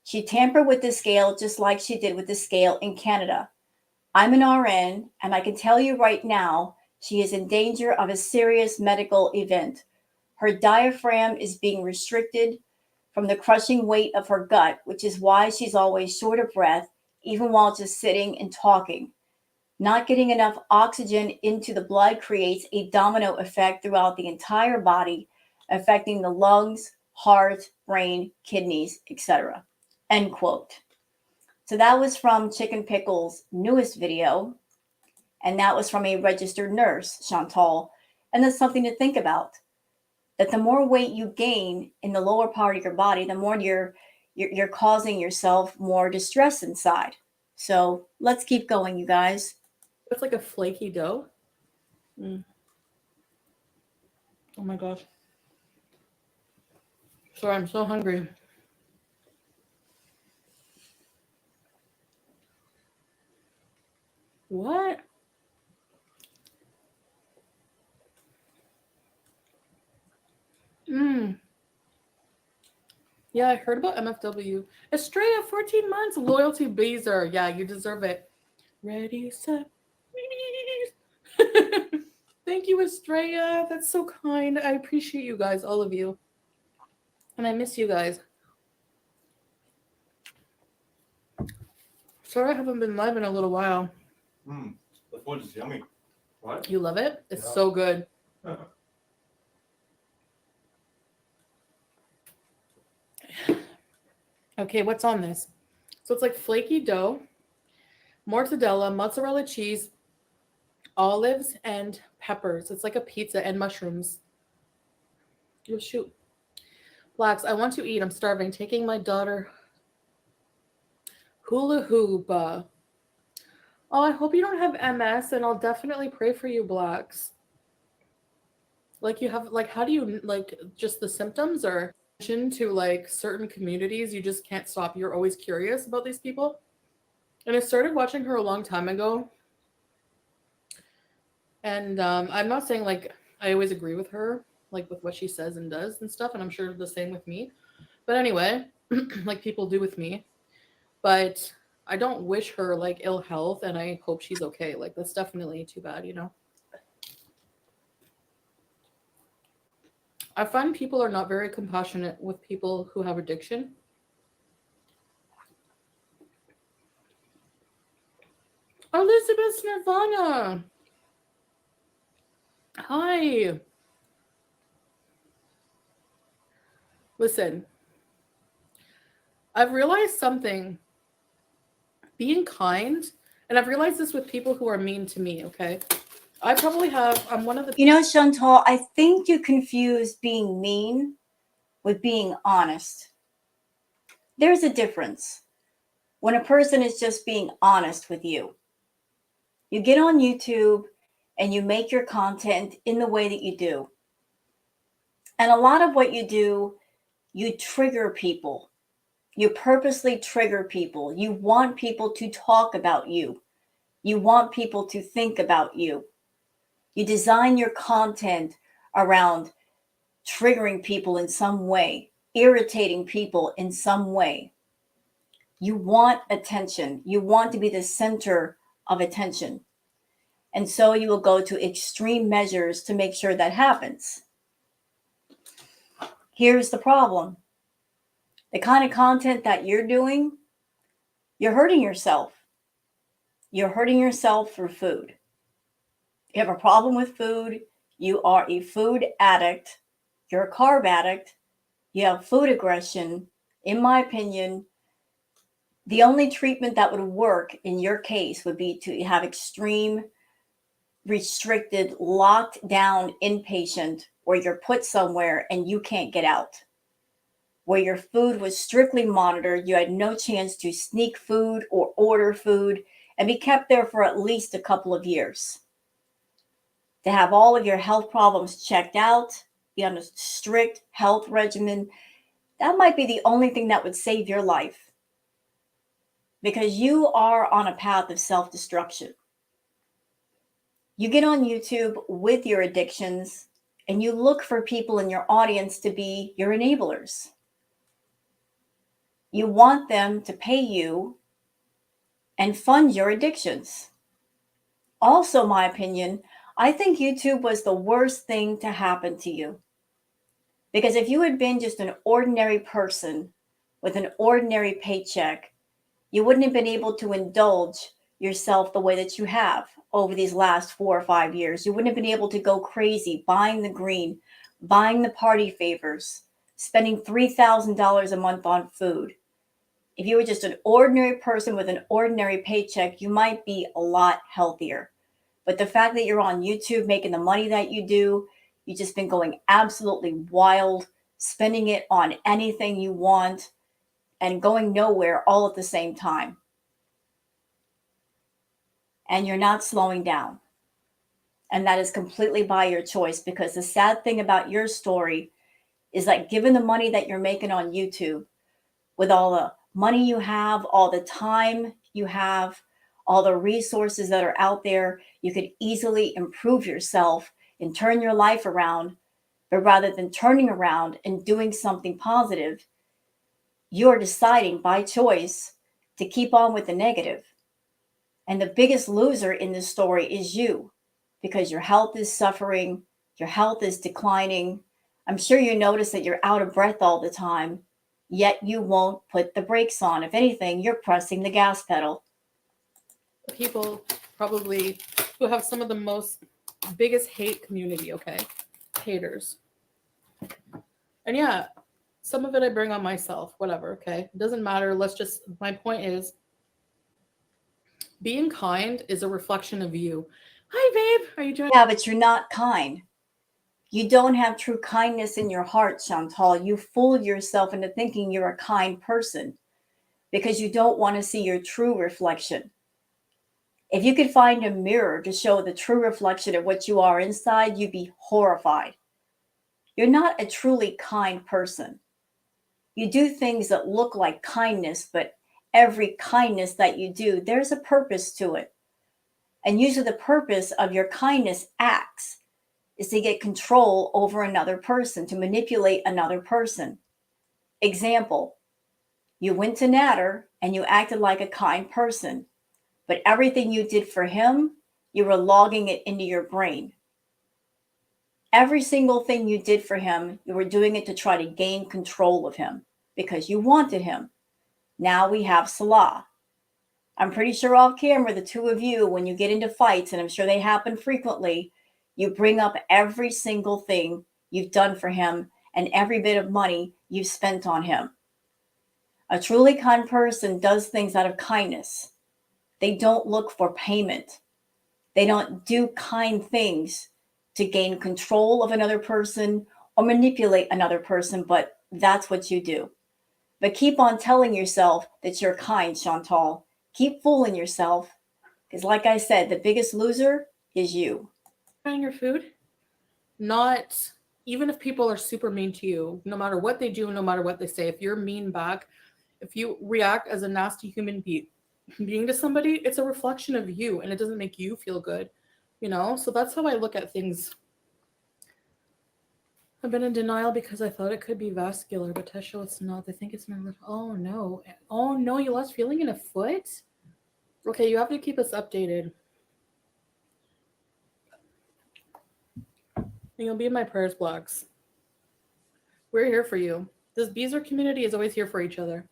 She tampered with the scale just like she did with the scale in Canada. I'm an RN, and I can tell you right now, she is in danger of a serious medical event. Her diaphragm is being restricted from the crushing weight of her gut, which is why she's always short of breath, even while just sitting and talking. Not getting enough oxygen into the blood creates a domino effect throughout the entire body, affecting the lungs, heart, brain, kidneys, etc." End quote. So that was from Chicken Pickle's newest video, and that was from a registered nurse, Chantal. And that's something to think about, that the more weight you gain in the lower part of your body, the more you're causing yourself more distress inside. So let's keep going, you guys.
It's like a flaky dough. Oh my gosh. Sorry, I'm so hungry. What? Yeah, I heard about MFW. Estrella, 14 months. Loyalty Beezer. Yeah, you deserve it. Ready, set, release. Thank you, Estrella. That's so kind. I appreciate you guys, all of you. And I miss you guys. Sorry I haven't been live in a little while.
The food is yummy. What?
You love it? It's
Yeah.
so good. Okay, what's on this? So it's like flaky dough, mortadella, mozzarella cheese, olives, and peppers. It's like a pizza and mushrooms. Oh, shoot. Blacks, I want to eat. I'm starving. Taking my daughter hula hoop. Oh, I hope you don't have MS, and I'll definitely pray for you, Blacks. Like you have, like, how do you, like, just the symptoms or to like certain communities, you just can't stop. You're always curious about these people. And I started watching her a long time ago. And I'm not saying like I always agree with her, like with what she says and does and stuff. And I'm sure the same with me. But anyway, like people do with me. But I don't wish her like ill health, and I hope she's okay. Like that's definitely too bad, you know? I find people are not very compassionate with people who have addiction. Elizabeth Nirvana. Hi. Listen, I've realized something. Being kind, and I've realized this with people who are mean to me, okay? I'm one of the...
Chantal, I think you confuse being mean with being honest. There's a difference. When a person is just being honest with you, you get on YouTube and you make your content in the way that you do. And a lot of what you do, you trigger people. You purposely trigger people. You want people to talk about you. You want people to think about you. You design your content around triggering people in some way, irritating people in some way. You want attention. You want to be the center of attention. And so you will go to extreme measures to make sure that happens. Here's the problem. The kind of content that you're doing, you're hurting yourself. You're hurting yourself for food. You have a problem with food. You are a food addict. you're a carb addict, you have food aggression. In my opinion, the only treatment that would work in your case would be to have extreme, restricted, locked down inpatient where you're put somewhere and you can't get out, where your food was strictly monitored. You had no chance to sneak food or order food and be kept there for at least a couple of years. To have all of your health problems checked out, be on a strict health regimen, that might be the only thing that would save your life, because you are on a path of self-destruction. You get on YouTube with your addictions and you look for people in your audience to be your enablers. You want them to pay you and fund your addictions. Also, my opinion, I think YouTube was the worst thing to happen to you. Because if you had been just an ordinary person with an ordinary paycheck, you wouldn't have been able to indulge yourself the way that you have over these last 4 or 5 years. You wouldn't have been able to go crazy buying the green, buying the party favors, spending $3,000 a month on food. If you were just an ordinary person with an ordinary paycheck, you might be a lot healthier. But the fact that you're on YouTube making the money that you do, you've just been going absolutely wild, spending it on anything you want and going nowhere all at the same time. And you're not slowing down. And that is completely by your choice, because the sad thing about your story is that given the money that you're making on YouTube, with all the money you have, all the time you have, all the resources that are out there, you could easily improve yourself and turn your life around. But rather than turning around and doing something positive, you're deciding by choice to keep on with the negative. And the biggest loser in this story is you, because your health is suffering, your health is declining. I'm sure you notice that you're out of breath all the time, yet you won't put the brakes on. If anything, you're pressing the gas pedal.
People probably who have some of the biggest hate community, okay? Haters. And yeah, some of it I bring on myself, whatever, okay? It doesn't matter. My point is, being kind is a reflection of you. Hi, babe. Are you joining?
Yeah, but you're not kind. You don't have true kindness in your heart, Chantal. You fooled yourself into thinking you're a kind person because you don't want to see your true reflection. If you could find a mirror to show the true reflection of what you are inside, you'd be horrified. You're not a truly kind person. You do things that look like kindness, but every kindness that you do, there's a purpose to it. And usually the purpose of your kindness acts is to get control over another person, to manipulate another person. Example, you went to Natter and you acted like a kind person, but everything you did for him, you were logging it into your brain. Every single thing you did for him, you were doing it to try to gain control of him because you wanted him. Now we have Salah. I'm pretty sure off camera, the two of you, when you get into fights, and I'm sure they happen frequently, you bring up every single thing you've done for him and every bit of money you've spent on him. A truly kind person does things out of kindness. They don't look for payment. They don't do kind things to gain control of another person or manipulate another person, but that's what you do. But keep on telling yourself that you're kind, Chantal. Keep fooling yourself, because like I said, the biggest loser is you.
Trying your food? Not even if people are super mean to you, no matter what they do, no matter what they say, if you're mean back, if you react as a nasty human being to somebody, it's a reflection of you and it doesn't make you feel good, you know? So that's how I look at things. I've been in denial because I thought it could be vascular, but tests show it's not. They think it's my little. Oh no. Oh no, you lost feeling in a foot? Okay, you have to keep us updated. And you'll be in my prayers blocks. We're here for you. This Beezer community is always here for each other.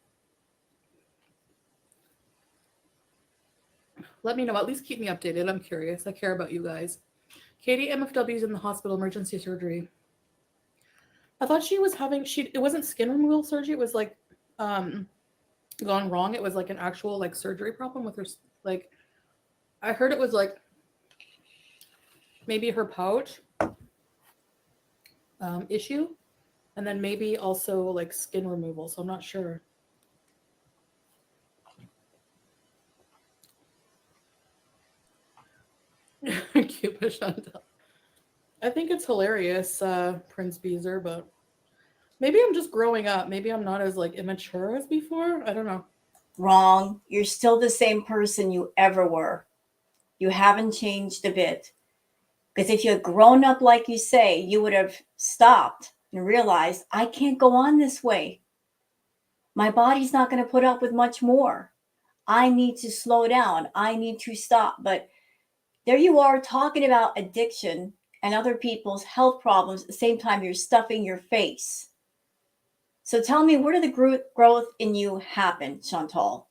Let me know. At least keep me updated. I'm curious. I care about you guys. Katie, MFW's in the hospital, emergency surgery. I thought she was having it wasn't skin removal surgery. It was like gone wrong. It was like an actual like surgery problem with her. Like I heard it was like maybe her pouch issue, and then maybe also like skin removal. So I'm not sure. Cute Chantel. I think it's hilarious, Prince Beezer, but maybe I'm just growing up. Maybe I'm not as like immature as before. I don't know.
Wrong. You're still the same person you ever were. You haven't changed a bit. Because if you had grown up like you say, you would have stopped and realized, I can't go on this way. My body's not going to put up with much more. I need to slow down. I need to stop. But there you are talking about addiction and other people's health problems at the same time you're stuffing your face. So tell me, where did the growth in you happen, Chantal?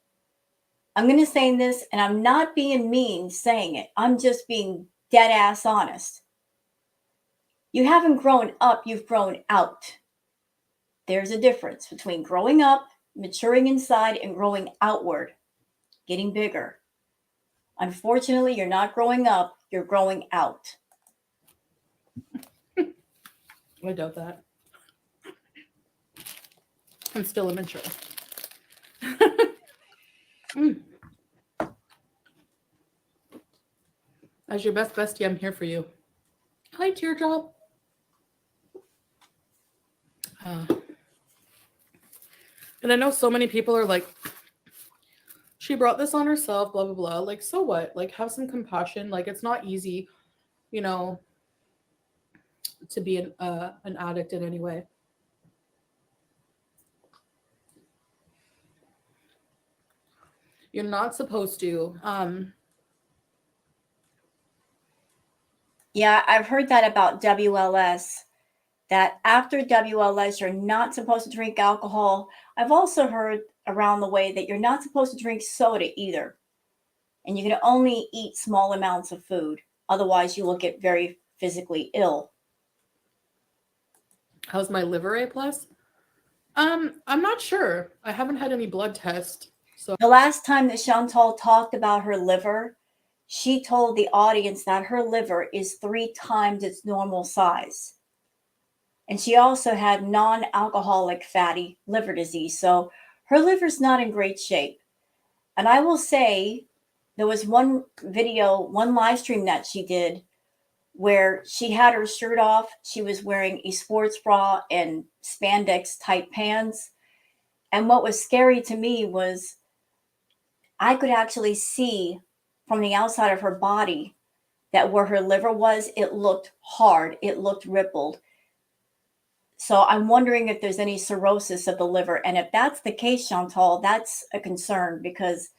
I'm going to say this, and I'm not being mean saying it. I'm just being dead ass honest. You haven't grown up, you've grown out. There's a difference between growing up, maturing inside, and growing outward, getting bigger. Unfortunately, you're not growing up, you're growing out.
I doubt that. I'm still immature. As your best bestie, I'm here for you. Hi, Teardrop. And I know so many people are like, she brought this on herself, blah, blah, blah. Like, so what? Like, have some compassion. Like, it's not easy, you know, to be an addict in any way. You're not supposed to.
Yeah, I've heard that about WLS, that after WLS, you're not supposed to drink alcohol. I've also heard around the way that you're not supposed to drink soda either. And you can only eat small amounts of food. Otherwise, you will get very physically ill.
How's my liver A+? I'm not sure. I haven't had any blood test. So
The last time that Chantal talked about her liver, she told the audience that her liver is 3 times its normal size. And she also had non-alcoholic fatty liver disease. So her liver's not in great shape. And I will say, there was one video, one live stream that she did where she had her shirt off. She was wearing a sports bra and spandex type pants. And what was scary to me was I could actually see from the outside of her body that where her liver was, it looked hard. It looked rippled. So I'm wondering if there's any cirrhosis of the liver. And if that's the case, Chantal, that's a concern, because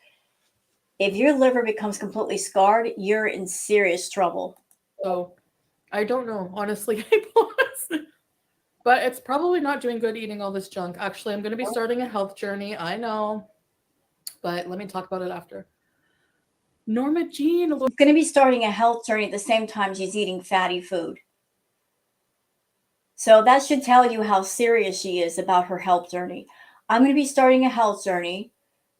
if your liver becomes completely scarred, you're in serious trouble.
So I don't know, honestly. But it's probably not doing good eating all this junk. Actually, I'm going to be starting a health journey. I know. But let me talk about it after. Norma Jean.
She's going to be starting a health journey at the same time she's eating fatty food. So that should tell you how serious she is about her health journey. I'm going to be starting a health journey,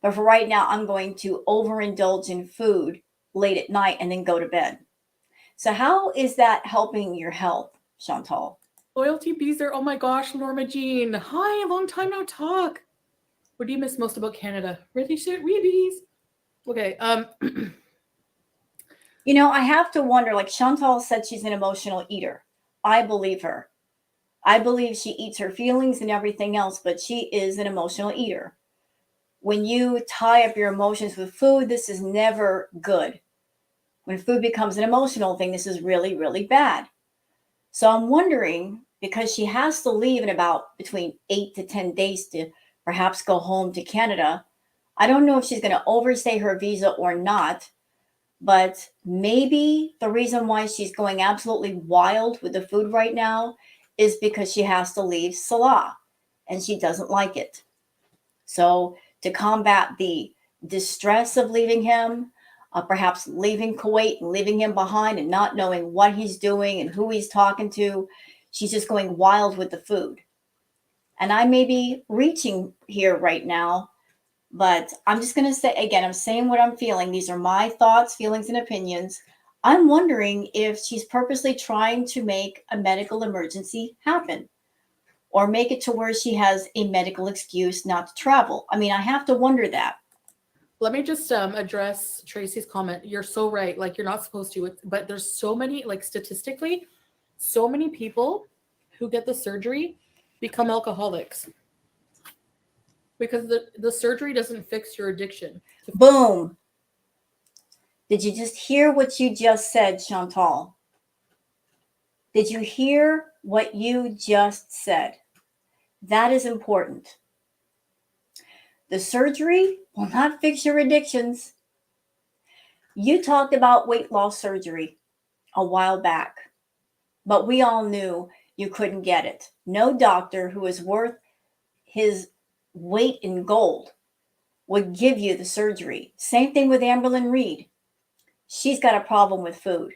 but for right now, I'm going to overindulge in food late at night and then go to bed. So how is that helping your health, Chantal?
Loyalty Beezer. Oh my gosh, Norma Jean. Hi, long time no talk. What do you miss most about Canada? Really shit, weebies. Okay.
You know, I have to wonder, like Chantal said, she's an emotional eater. I believe her. I believe she eats her feelings and everything else, but she is an emotional eater. When you tie up your emotions with food, this is never good. When food becomes an emotional thing, this is really, really bad. So I'm wondering, because she has to leave in about between 8 to 10 days to perhaps go home to Canada. I don't know if she's going to overstay her visa or not, but maybe the reason why she's going absolutely wild with the food right now is because she has to leave Salah and she doesn't like it. So to combat the distress of leaving him, perhaps leaving Kuwait and leaving him behind and not knowing what he's doing and who he's talking to, she's just going wild with the food. And I may be reaching here right now, but I'm just going to say again, I'm saying what I'm feeling. These are my thoughts, feelings, and opinions. I'm wondering if she's purposely trying to make a medical emergency happen or make it to where she has a medical excuse not to travel. I mean, I have to wonder that.
Let me just address Tracy's comment. You're so right. Like, you're not supposed to, but there's so many, like, statistically, so many people who get the surgery become alcoholics because the surgery doesn't fix your addiction.
Boom. Did you just hear what you just said, Chantal? Did you hear what you just said? That is important. The surgery will not fix your addictions. You talked about weight loss surgery a while back, but we all knew you couldn't get it. No doctor who is worth his weight in gold would give you the surgery. Same thing with Amberlyn Reed. She's got a problem with food,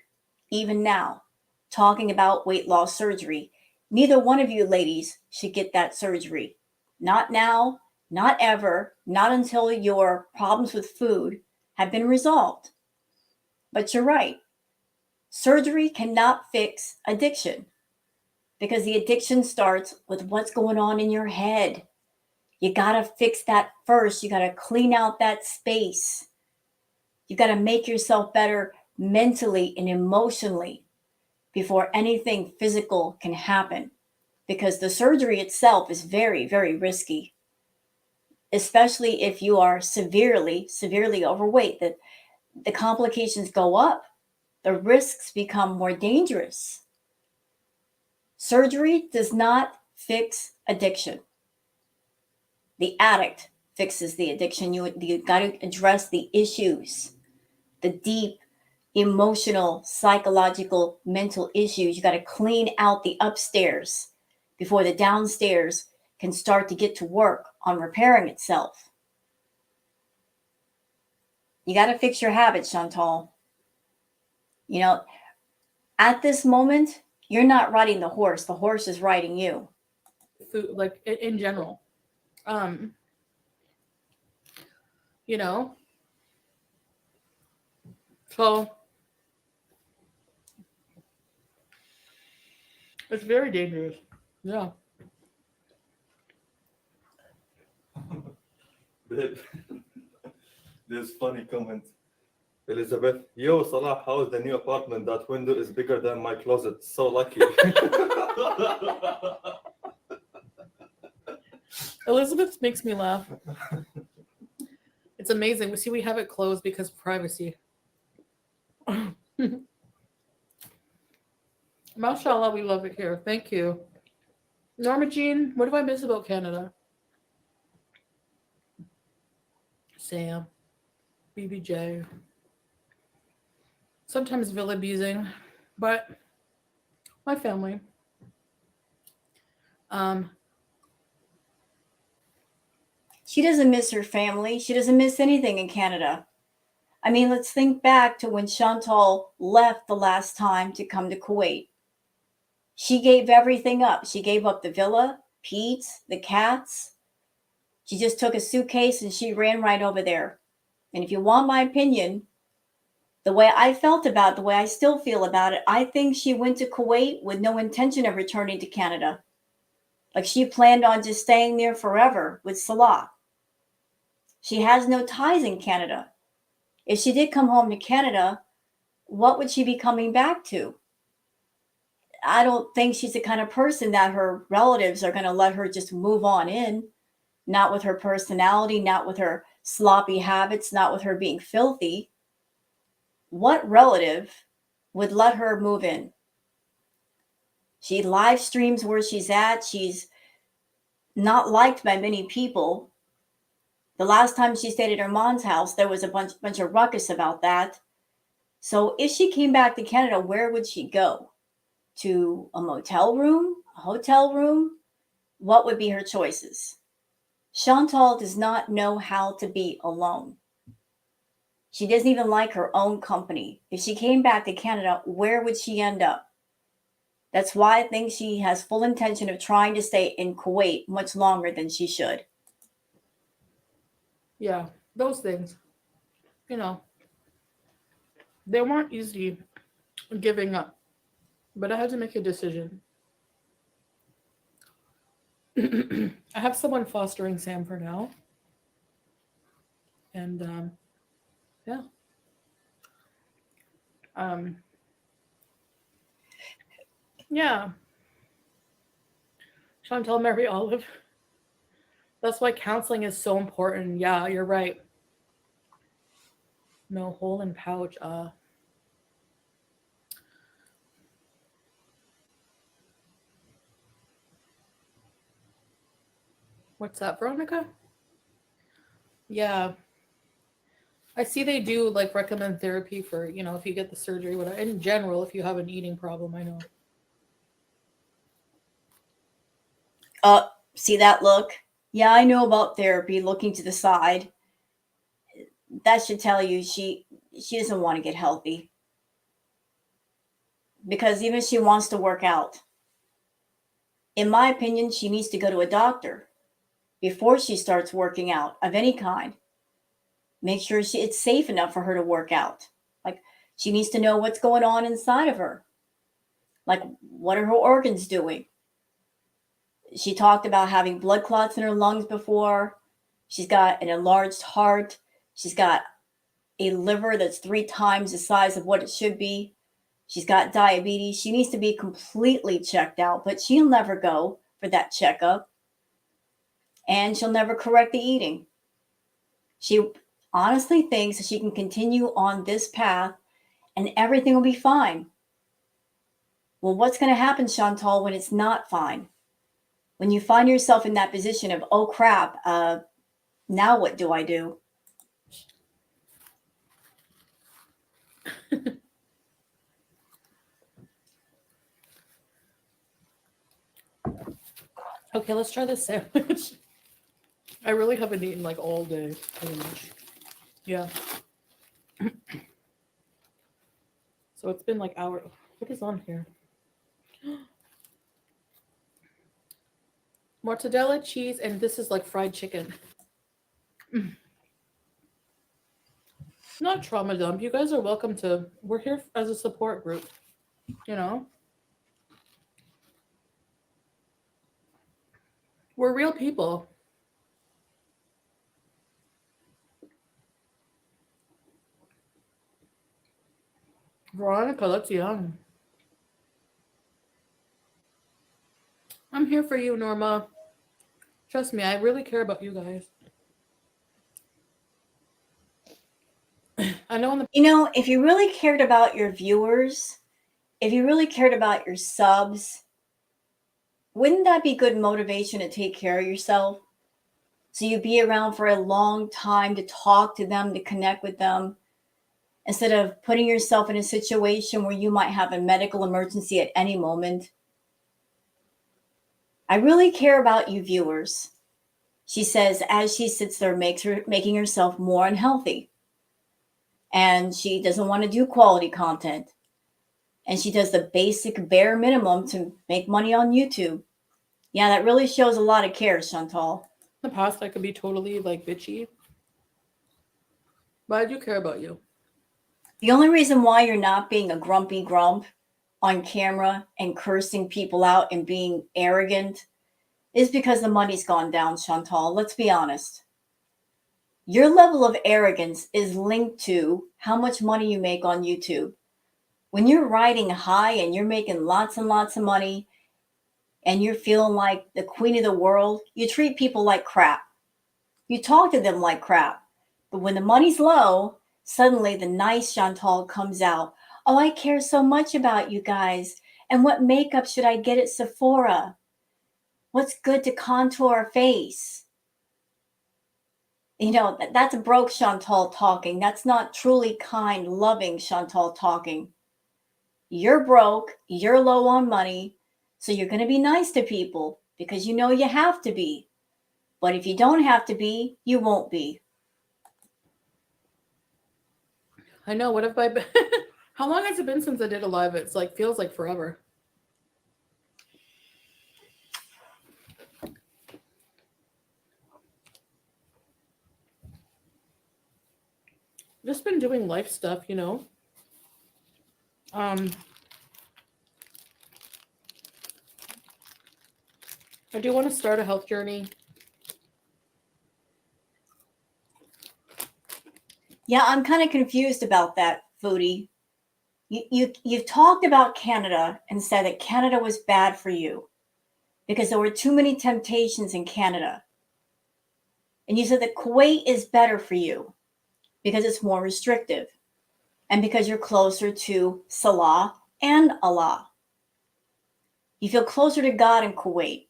even now, talking about weight loss surgery. Neither one of you ladies should get that surgery. Not now, not ever, not until your problems with food have been resolved. But you're right. Surgery cannot fix addiction because the addiction starts with what's going on in your head. You got to fix that first. You got to clean out that space. You got to make yourself better mentally and emotionally before anything physical can happen, because the surgery itself is very, very risky, especially if you are severely overweight. That the complications go up, the risks become more dangerous. Surgery does not fix addiction. The addict fixes the addiction. You got to address the issues, the deep emotional, psychological, mental issues. You got to clean out the upstairs before the downstairs can start to get to work on repairing itself. You got to fix your habits, Chantal. You know, at this moment, you're not riding the horse is riding you.
Food, like, in general. You know? So it's very dangerous. Yeah.
This funny comment. Elizabeth, yo, Salah, how is the new apartment? That window is bigger than my closet. So lucky.
Elizabeth makes me laugh. It's amazing. We have it closed because of privacy. Mashallah, we love it here. Thank you. Norma Jean, what do I miss about Canada? Sam, BBJ, sometimes Villa Beezing, but my family.
She doesn't miss her family. She doesn't miss anything in Canada. I mean, let's think back to when Chantal left the last time to come to Kuwait. She gave everything up. She gave up the villa, Pete's, the cats. She just took a suitcase and she ran right over there. And if you want my opinion, the way I felt about it, the way I still feel about it, I think she went to Kuwait with no intention of returning to Canada. Like, she planned on just staying there forever with Salah. She has no ties in Canada. If she did come home to Canada, what would she be coming back to? I don't think she's the kind of person that her relatives are going to let her just move on in. Not with her personality, not with her sloppy habits, not with her being filthy. What relative would let her move in? She live streams where she's at. She's not liked by many people. The last time she stayed at her mom's house, there was a bunch of ruckus about that. So if she came back to Canada, where would she go? To a motel room, a hotel room? What would be her choices? Chantal does not know how to be alone. She doesn't even like her own company. If she came back to Canada, where would she end up? That's why I think she has full intention of trying to stay in Kuwait much longer than she should.
Yeah, those things. You know, they weren't easy giving up, but I had to make a decision. I have someone fostering Sam for now. And yeah. Um, yeah. Chantel Mary Olive. That's why counseling is so important. Yeah, you're right. No hole in pouch. What's that, Veronica? Yeah. I see they do like recommend therapy for, you know, if you get the surgery, whatever. In general, if you have an eating problem, I know.
See that look? Yeah, I know about therapy, looking to the side. That should tell you she doesn't want to get healthy. Because even if she wants to work out, in my opinion, she needs to go to a doctor before she starts working out of any kind. Make sure it's safe enough for her to work out. Like, she needs to know what's going on inside of her. Like, what are her organs doing? She talked about having blood clots in her lungs before. She's got an enlarged heart. She's got a liver that's 3 times the size of what it should be. She's got diabetes. She needs to be completely checked out, but she'll never go for that checkup. And she'll never correct the eating. She honestly thinks that she can continue on this path and everything will be fine. Well, what's going to happen, Chantal, when it's not fine? When you find yourself in that position of, oh crap, now what do I do?
Okay, let's try this sandwich. I really haven't eaten like all day, pretty much. Yeah. So it's been like hour. What is on here? Mortadella, cheese, and this is like fried chicken. Not trauma dump. You guys are welcome to. We're here as a support group. You know? We're real people. Veronica, that's young. I'm here for you, Norma. Trust me, I really care about you guys. I know in the
If you really cared about your viewers, if you really cared about your subs, wouldn't that be good motivation to take care of yourself? So you'd be around for a long time to talk to them, to connect with them, instead of putting yourself in a situation where you might have a medical emergency at any moment. I really care about you viewers, she says as she sits there making herself more unhealthy. And she doesn't want to do quality content. And she does the basic bare minimum to make money on YouTube. Yeah, that really shows a lot of care, Chantal.
In the past, I could be totally like bitchy. But I do care about you.
The only reason why you're not being a grumpy grump on camera and cursing people out and being arrogant is because the money's gone down, Chantal. Let's be honest. Your level of arrogance is linked to how much money you make on YouTube. When you're riding high and you're making lots and lots of money and you're feeling like the queen of the world, you treat people like crap. You talk to them like crap. But when the money's low, suddenly the nice Chantal comes out. Oh, I care so much about you guys. And what makeup should I get at Sephora? What's good to contour our face? That's broke Chantal talking. That's not truly kind, loving Chantal talking. You're broke, you're low on money, so you're going to be nice to people because you have to be. But if you don't have to be, you won't be.
I know. What have I been? How long has it been since I did a live? It's like feels like forever. Just been doing life stuff, you know. I do want to start a health journey.
Yeah, I'm kind of confused about that, Foodie. You've talked about Canada and said that Canada was bad for you because there were too many temptations in Canada. And you said that Kuwait is better for you because it's more restrictive and because you're closer to Salah and Allah. You feel closer to God in Kuwait.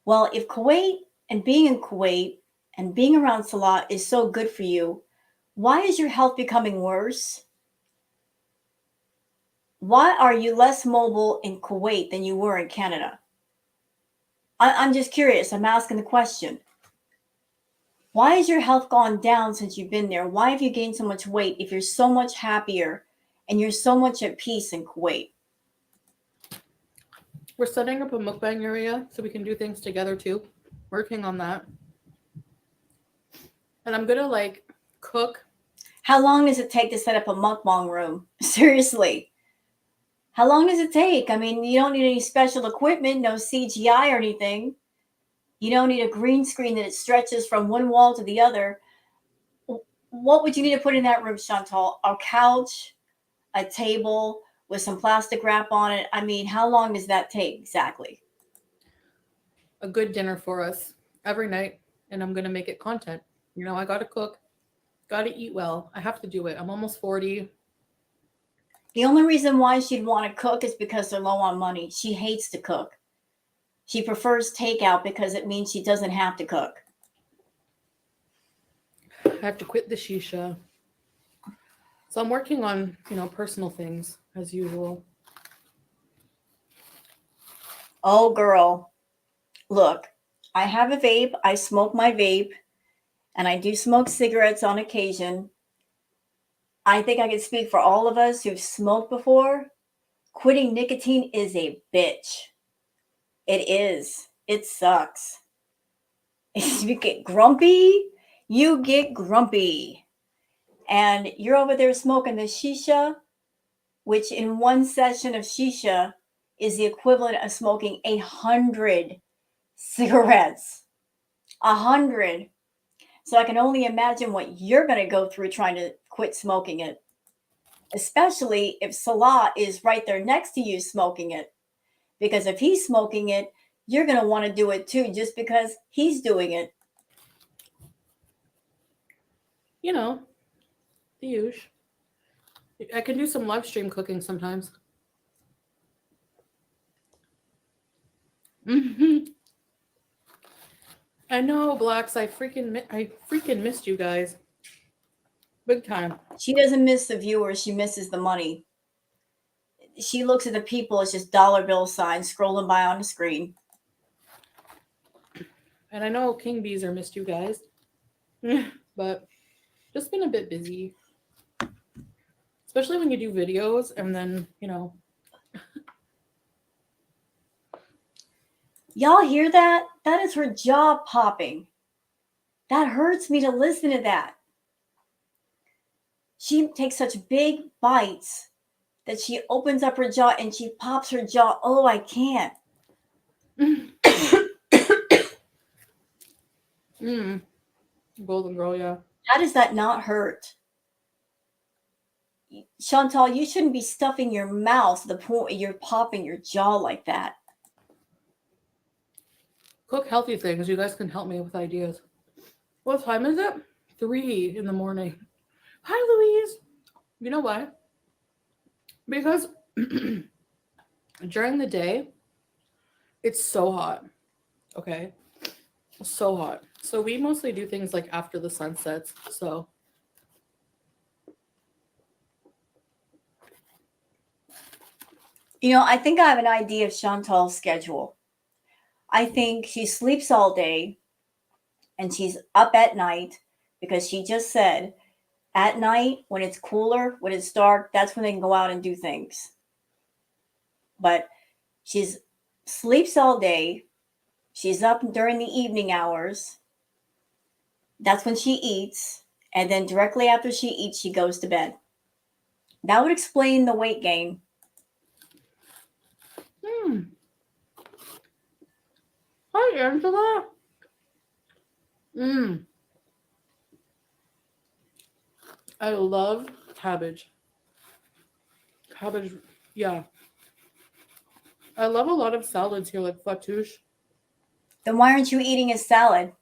Well, if Kuwait and being in Kuwait and being around Salah is so good for you, why is your health becoming worse? Why are you less mobile in Kuwait than you were in Canada? I'm just curious. I'm asking the question. Why has your health gone down since you've been there? Why have you gained so much weight if you're so much happier and you're so much at peace in Kuwait?
We're setting up a mukbang area so we can do things together too. Working on that. And I'm gonna like cook.
How long does it take to set up a mukbang room? Seriously. How long does it take? I mean, you don't need any special equipment, no CGI or anything. You don't need a green screen that it stretches from one wall to the other. What would you need to put in that room, Chantal? A couch, a table with some plastic wrap on it. I mean, how long does that take exactly?
A good dinner for us every night, and I'm gonna make it content. You know, I gotta cook, gotta eat well. I have to do it. I'm almost 40.
The only reason why she'd want to cook is because they're low on money. She hates to cook. She prefers takeout because it means she doesn't have to cook.
I have to quit the shisha. So I'm working on, you know, personal things as usual.
Oh, girl. Look, I have a vape. I smoke my vape. And I do smoke cigarettes on occasion. I think I can speak for all of us who've smoked before. Quitting nicotine is a bitch. It is. It sucks. You get grumpy. You get grumpy. And you're over there smoking the shisha, which in one session of shisha is the equivalent of smoking 100 cigarettes. 100. So I can only imagine what you're going to go through trying to quit smoking it, especially if Salah is right there next to you smoking it. Because if he's smoking it, you're going to want to do it too, just because he's doing it.
You know, the usual. I can do some live stream cooking sometimes. I know, Blacks. I freaking missed you guys. Big time.
She doesn't miss the viewers. She misses the money. She looks at the people as just dollar bill signs scrolling by on the screen.
And I know King Beezer missed you guys. But just been a bit busy. Especially when you do videos and then, you know.
Y'all hear that? That is her jaw popping. That hurts me to listen to that. She takes such big bites that she opens up her jaw and she pops her jaw. Oh, I can't.
Golden girl, yeah.
How does that not hurt? Chantal, you shouldn't be stuffing your mouth to the point where you're popping your jaw like that.
Cook healthy things. You guys can help me with ideas. What time is it? 3 in the morning. Hi, Louise. You know why? Because during the day, it's so hot. Okay? So hot. So we mostly do things like after the sun sets. So
you know, I think I have an idea of Chantal's schedule. I think she sleeps all day and she's up at night because she just said at night when it's cooler, when it's dark, that's when they can go out and do things. But she's sleeps all day. She's up during the evening hours. That's when she eats. And then directly after she eats, she goes to bed. That would explain the weight gain.
Hi, Angela. I love cabbage. Cabbage, yeah. I love a lot of salads here, like fattoush.
Then why aren't you eating a salad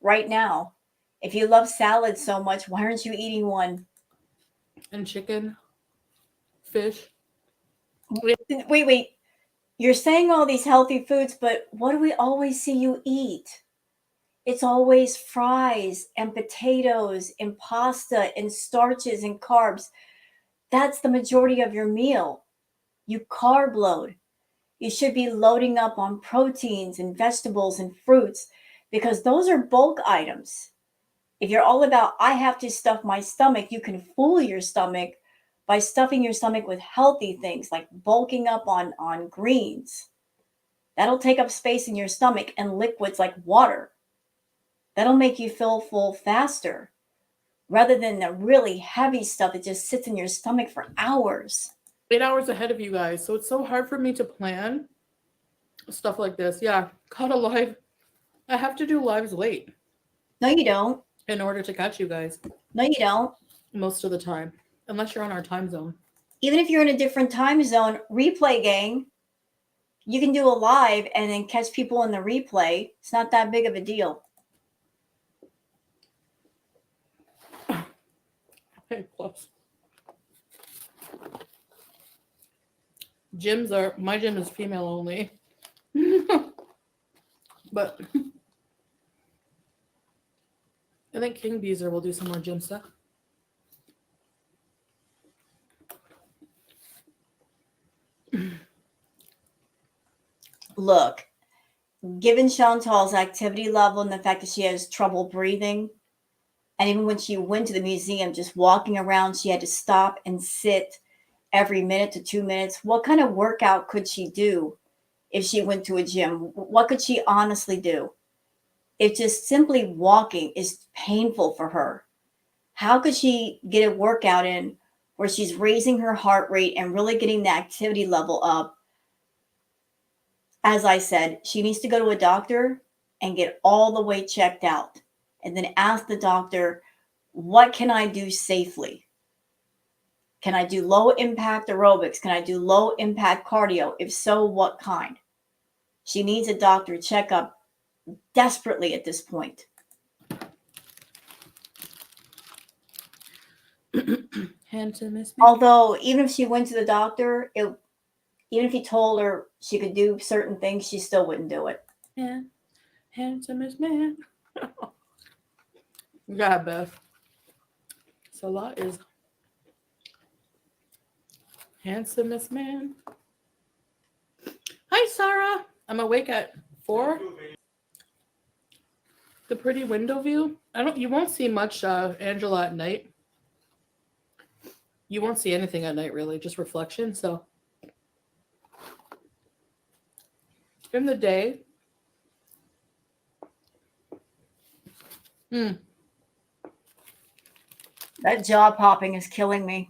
right now? If you love salad so much, why aren't you eating one?
And chicken, fish.
Wait. You're saying all these healthy foods, but what do we always see you eat? It's always fries and potatoes and pasta and starches and carbs. That's the majority of your meal. You carb load. You should be loading up on proteins and vegetables and fruits because those are bulk items. If you're all about, I have to stuff my stomach, you can fool your stomach by stuffing your stomach with healthy things like bulking up on greens. That'll take up space in your stomach, and liquids like water. That'll make you feel full faster rather than the really heavy stuff that just sits in your stomach for hours.
8 hours ahead of you guys, so it's so hard for me to plan stuff like this. Yeah, caught a live. I have to do lives late
No, you don't.
in order to catch you guys
No, you don't.
most of the time, unless you're on our time zone.
Even if you're in a different time zone, replay gang, you can do a live and then catch people in the replay. It's not that big of a deal.
Okay, plus. My gym is female only. But I think King Beezer will do some more gym stuff.
Look, given Chantal's activity level and the fact that she has trouble breathing, and even when she went to the museum, just walking around, she had to stop and sit every minute to 2 minutes. What kind of workout could she do if she went to a gym? What could she honestly do? If just simply walking is painful for her, how could she get a workout in where she's raising her heart rate and really getting the activity level up? As I said, she needs to go to a doctor and get all the way checked out and then ask the doctor, what can I do safely? Can I do low impact aerobics? Can I do low impact cardio? If so, what kind? She needs a doctor checkup desperately at this point.
Handsome Miss Me.
Although, even if she went to the doctor, even if he told her she could do certain things, she still wouldn't do it.
Yeah. Handsomest man. Yeah, Beth. Salah is handsomest man. Hi, Sarah. I'm awake at 4. The pretty window view. You won't see much Angela at night. You won't see anything at night, really, just reflection. So in the day,
That jaw popping is killing me.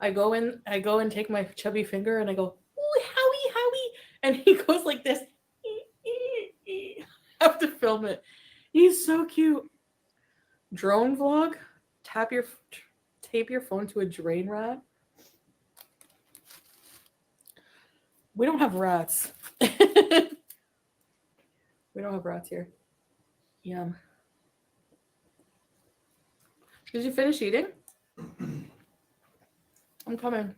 I go in and take my chubby finger and I go, ooh, Howie, and he goes like this. I have to film it. He's so cute. Drone vlog. Tape your phone to a drain rat. We don't have rats. We don't have rats here. Yum. Did you finish eating? I'm coming.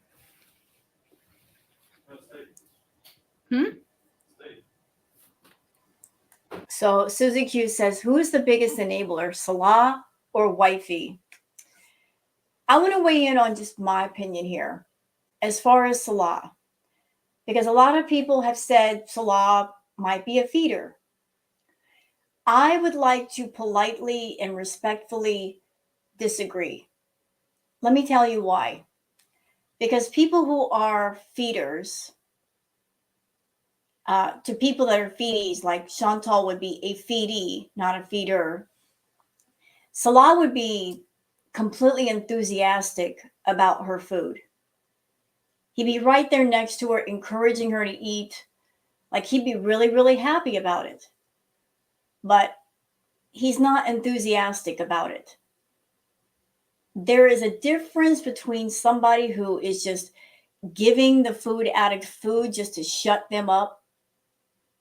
So Susie Q says, who is the biggest enabler, Salah or Wifey? I want to weigh in on just my opinion here as far as Salah, because a lot of people have said Salah might be a feeder. I would like to politely and respectfully disagree. Let me tell you why. Because people who are feeders, to people that are feedies, like Chantal would be a feedee, not a feeder. Salah would be completely enthusiastic about her food. He'd be right there next to her, encouraging her to eat. Like he'd be really, really happy about it. But he's not enthusiastic about it. There is a difference between somebody who is just giving the food addict food just to shut them up,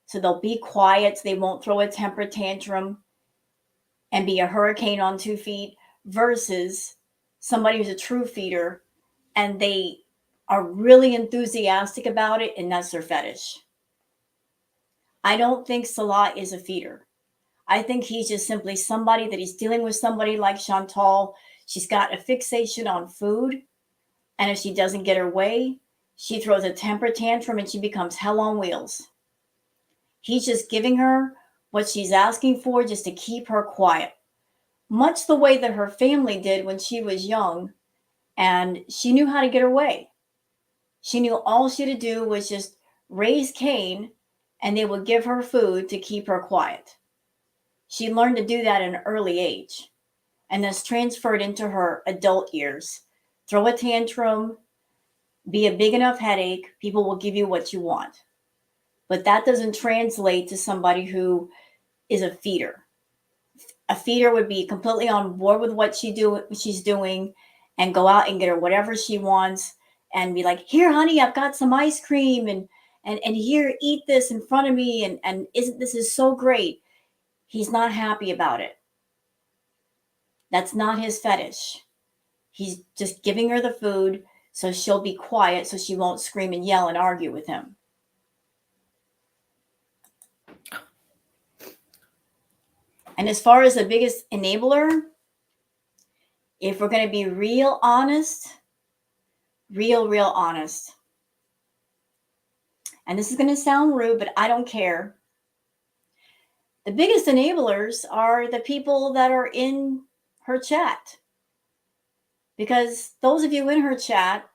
so they'll be quiet, so they won't throw a temper tantrum and be a hurricane on 2 feet, versus somebody who's a true feeder and they are really enthusiastic about it, and that's their fetish. I don't think Salah is a feeder. I think he's just simply somebody that he's dealing with, somebody like Chantal. She's got a fixation on food, and if she doesn't get her way, she throws a temper tantrum and she becomes hell on wheels. He's just giving her what she's asking for just to keep her quiet, much the way that her family did when she was young, and she knew how to get her way. She knew all she had to do was just raise Cain, and they would give her food to keep her quiet. She learned to do that at an early age, and that's transferred into her adult years. Throw a tantrum, be a big enough headache, people will give you what you want. But that doesn't translate to somebody who is a feeder. A feeder would be completely on board with what she's doing and go out and get her whatever she wants and be like, here, honey, I've got some ice cream and here, eat this in front of me. And isn't this is so great? He's not happy about it. That's not his fetish. He's just giving her the food so she'll be quiet, so she won't scream and yell and argue with him. And as far as the biggest enabler, if we're going to be real honest, real honest, and this is going to sound rude, but I don't care. The biggest enablers are the people that are in her chat. Because those of you in her chat,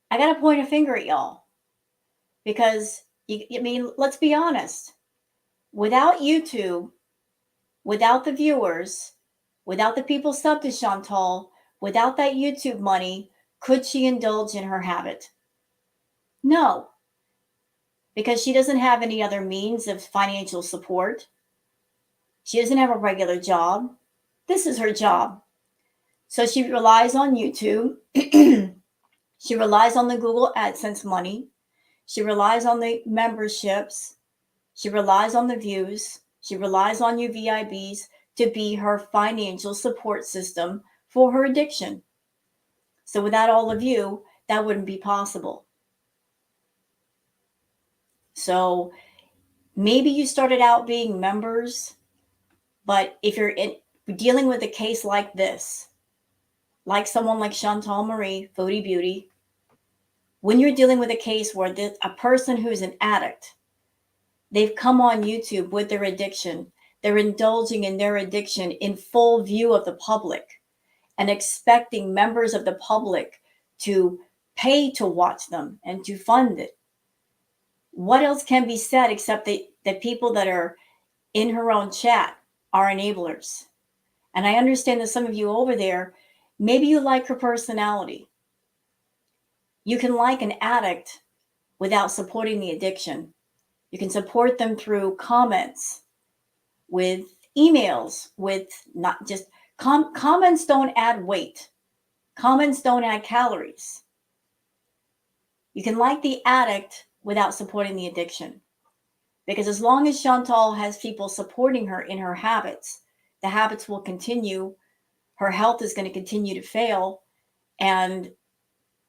I got to point a finger at y'all. Because, let's be honest. Without YouTube, without the viewers, without the people sub to Chantal, without that YouTube money, could she indulge in her habit? No. Because she doesn't have any other means of financial support. She doesn't have a regular job. This is her job. So she relies on YouTube. She relies on the Google AdSense money. She relies on the memberships. She relies on the views. She relies on you VIBs to be her financial support system for her addiction. So without all of you, that wouldn't be possible. So maybe you started out being members, but if you're dealing with a case like this, like someone like Chantal Marie, Foodie Beauty, when you're dealing with a case where a person who's an addict, they've come on YouTube with their addiction, they're indulging in their addiction in full view of the public and expecting members of the public to pay to watch them and to fund it. What else can be said except that people that are in her own chat are enablers? And I understand that some of you over there, maybe you like her personality. You can like an addict without supporting the addiction. You can support them through comments, with emails, with not just comments don't add weight. Comments don't add calories. You can like the addict without supporting the addiction. Because as long as Chantal has people supporting her in her habits, the habits will continue. Her health is going to continue to fail. And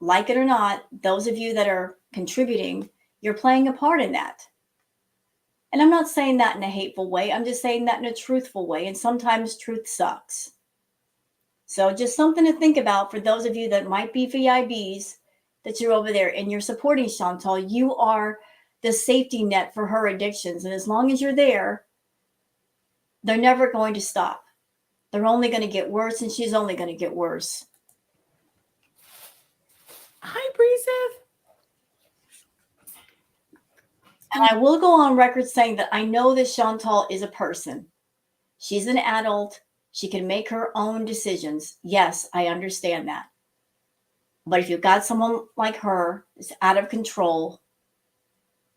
like it or not, those of you that are contributing, you're playing a part in that. And I'm not saying that in a hateful way. I'm just saying that in a truthful way. And sometimes truth sucks. So just something to think about for those of you that might be VIBs, that you're over there and you're supporting Chantal. You are the safety net for her addictions. And as long as you're there, they're never going to stop. They're only going to get worse, and she's only going to get worse.
Hi, Beeze.
And I will go on record saying that I know that Chantal is a person. She's an adult. She can make her own decisions. Yes, I understand that. But if you've got someone like her that's out of control,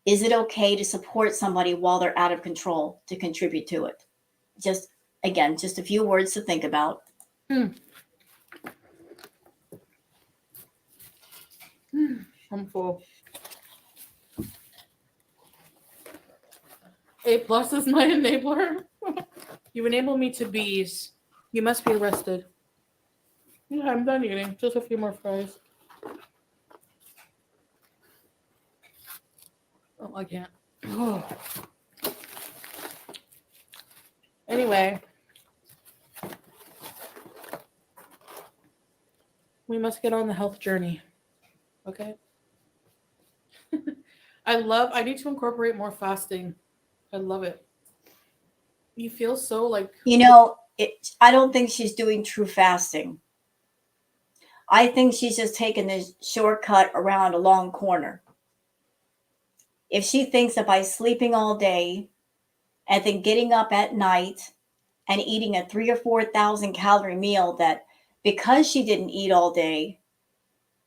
is it okay to support somebody while they're out of control to contribute to it? Just, again, just a few words to think about.
I'm full. A+ is my enabler. You enable me to Beeze. You must be arrested. Yeah, I'm done eating. Just a few more fries. Oh, I can't. Anyway. We must get on the health journey. Okay? I need to incorporate more fasting. I love it. You feel so like...
I don't think she's doing true fasting. I think she's just taking this shortcut around a long corner. If she thinks that by sleeping all day and then getting up at night and eating a 3,000 or 4,000 calorie meal, that because she didn't eat all day,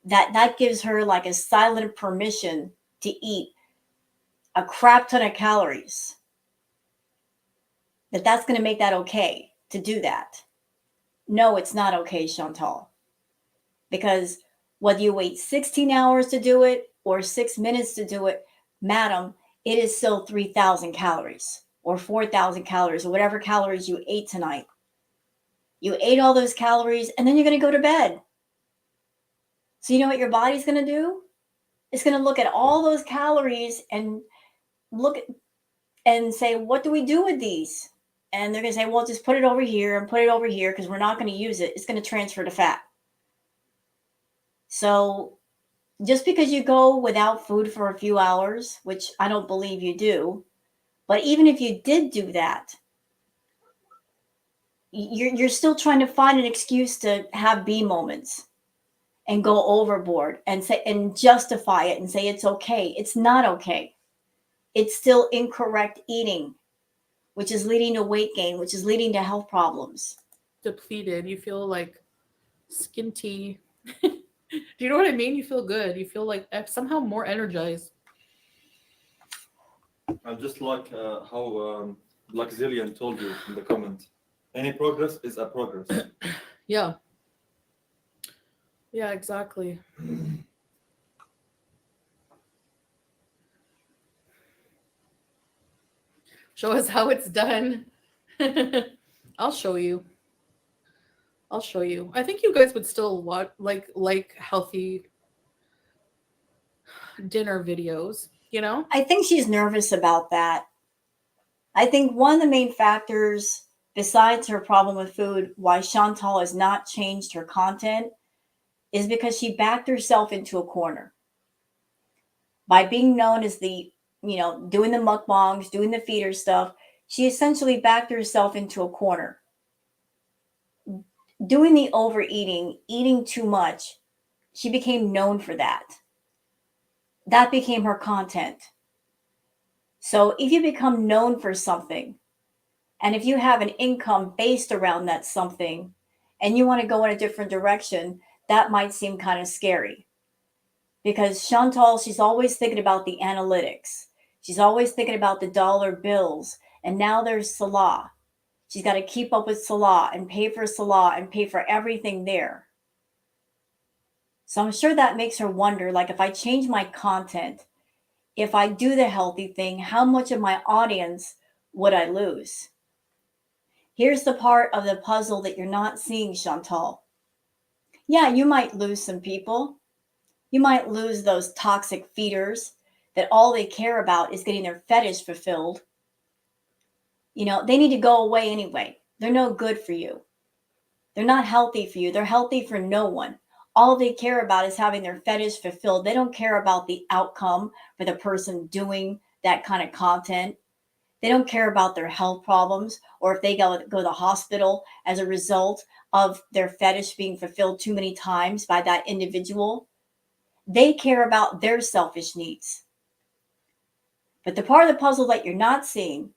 that gives her like a silent permission to eat a crap ton of calories, that's going to make that okay to do that. No, it's not okay, Chantal. Because whether you wait 16 hours to do it or 6 minutes to do it, madam, it is still 3,000 calories or 4,000 calories or whatever calories you ate tonight. You ate all those calories and then you're going to go to bed. So you know what your body's going to do? It's going to look at all those calories and look at, and say, what do we do with these? And they're going to say, well, just put it over here and put it over here because we're not going to use it. It's going to transfer to fat. So just because you go without food for a few hours, which I don't believe you do, but even if you did do that, you're still trying to find an excuse to have B moments and go overboard and say and justify it and say it's okay. It's not okay. It's still incorrect eating, which is leading to weight gain, which is leading to health problems.
Depleted. You feel like skinty. Do you know what I mean? You feel good. You feel like somehow more energized.
And just like how Black Zillion told you in the comment, any progress is a progress.
Yeah. Yeah, exactly. Show us how it's done. I'll show you. I'll show you. I think you guys would still watch like healthy dinner videos, you know?
I think she's nervous about that. I think one of the main factors, besides her problem with food, why Chantal has not changed her content is because she backed herself into a corner. By being known as doing the mukbangs, doing the feeder stuff, she essentially backed herself into a corner. Doing the overeating, eating too much, she became known for that. That became her content. So if you become known for something, and if you have an income based around that something, and you want to go in a different direction, that might seem kind of scary. Because Chantal, she's always thinking about the analytics. She's always thinking about the dollar bills. And now there's Salah. She's got to keep up with Salah and pay for Salah and pay for everything there. So I'm sure that makes her wonder, like, if I change my content, if I do the healthy thing, how much of my audience would I lose? Here's the part of the puzzle that you're not seeing, Chantal. Yeah, you might lose some people. You might lose those toxic feeders that all they care about is getting their fetish fulfilled. They need to go away anyway. They're no good for you. They're not healthy for you. They're healthy for no one. All they care about is having their fetish fulfilled. They don't care about the outcome for the person doing that kind of content. They don't care about their health problems or if they go to the hospital as a result of their fetish being fulfilled too many times by that individual. They care about their selfish needs. But the part of the puzzle that you're not seeing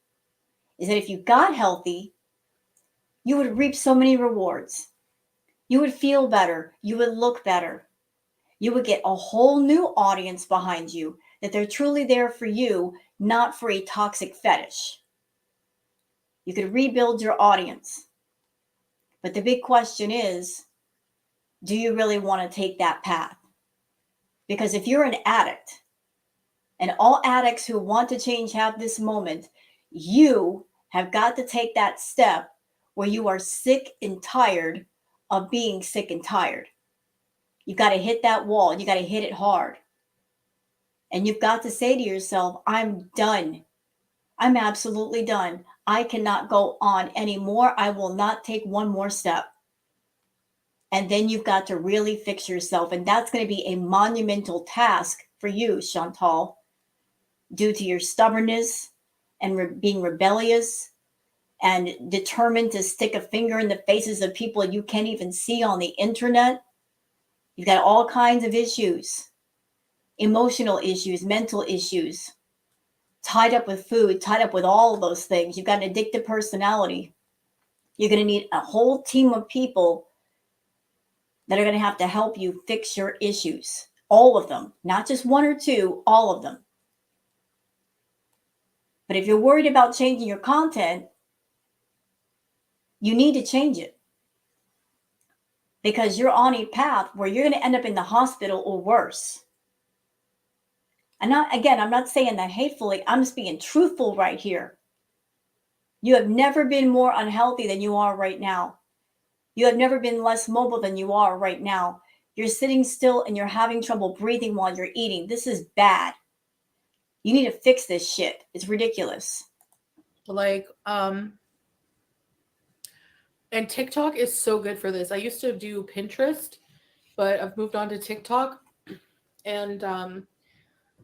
is that if you got healthy, you would reap so many rewards. You would feel better. You would look better. You would get a whole new audience behind you, that they're truly there for you, not for a toxic fetish. You could rebuild your audience. But the big question is, do you really want to take that path? Because if you're an addict, and all addicts who want to change have this moment, you have got to take that step where you are sick and tired of being sick and tired. You've got to hit that wall. You got to hit it hard. And you've got to say to yourself, I'm done. I'm absolutely done. I cannot go on anymore. I will not take one more step. And then you've got to really fix yourself. And that's going to be a monumental task for you, Chantal, due to your stubbornness and being rebellious and determined to stick a finger in the faces of people you can't even see on the internet. You've got all kinds of issues, emotional issues, mental issues, tied up with food, tied up with all of those things. You've got an addictive personality. You're going to need a whole team of people that are going to have to help you fix your issues. All of them, not just one or two, all of them. But if you're worried about changing your content, you need to change it. Because you're on a path where you're going to end up in the hospital or worse. And I'm not saying that hatefully. I'm just being truthful right here. You have never been more unhealthy than you are right now. You have never been less mobile than you are right now. You're sitting still and you're having trouble breathing while you're eating. This is bad. You need to fix this shit. It's ridiculous.
Like, and TikTok is so good for this. I used to do Pinterest, but I've moved on to TikTok. And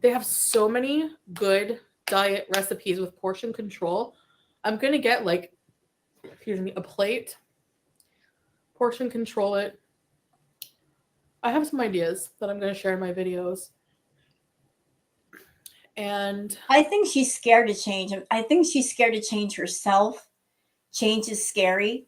they have so many good diet recipes with portion control. I'm going to get a plate, portion control it. I have some ideas that I'm going to share in my videos. And
I think she's scared to change. I think she's scared to change herself. Change is scary.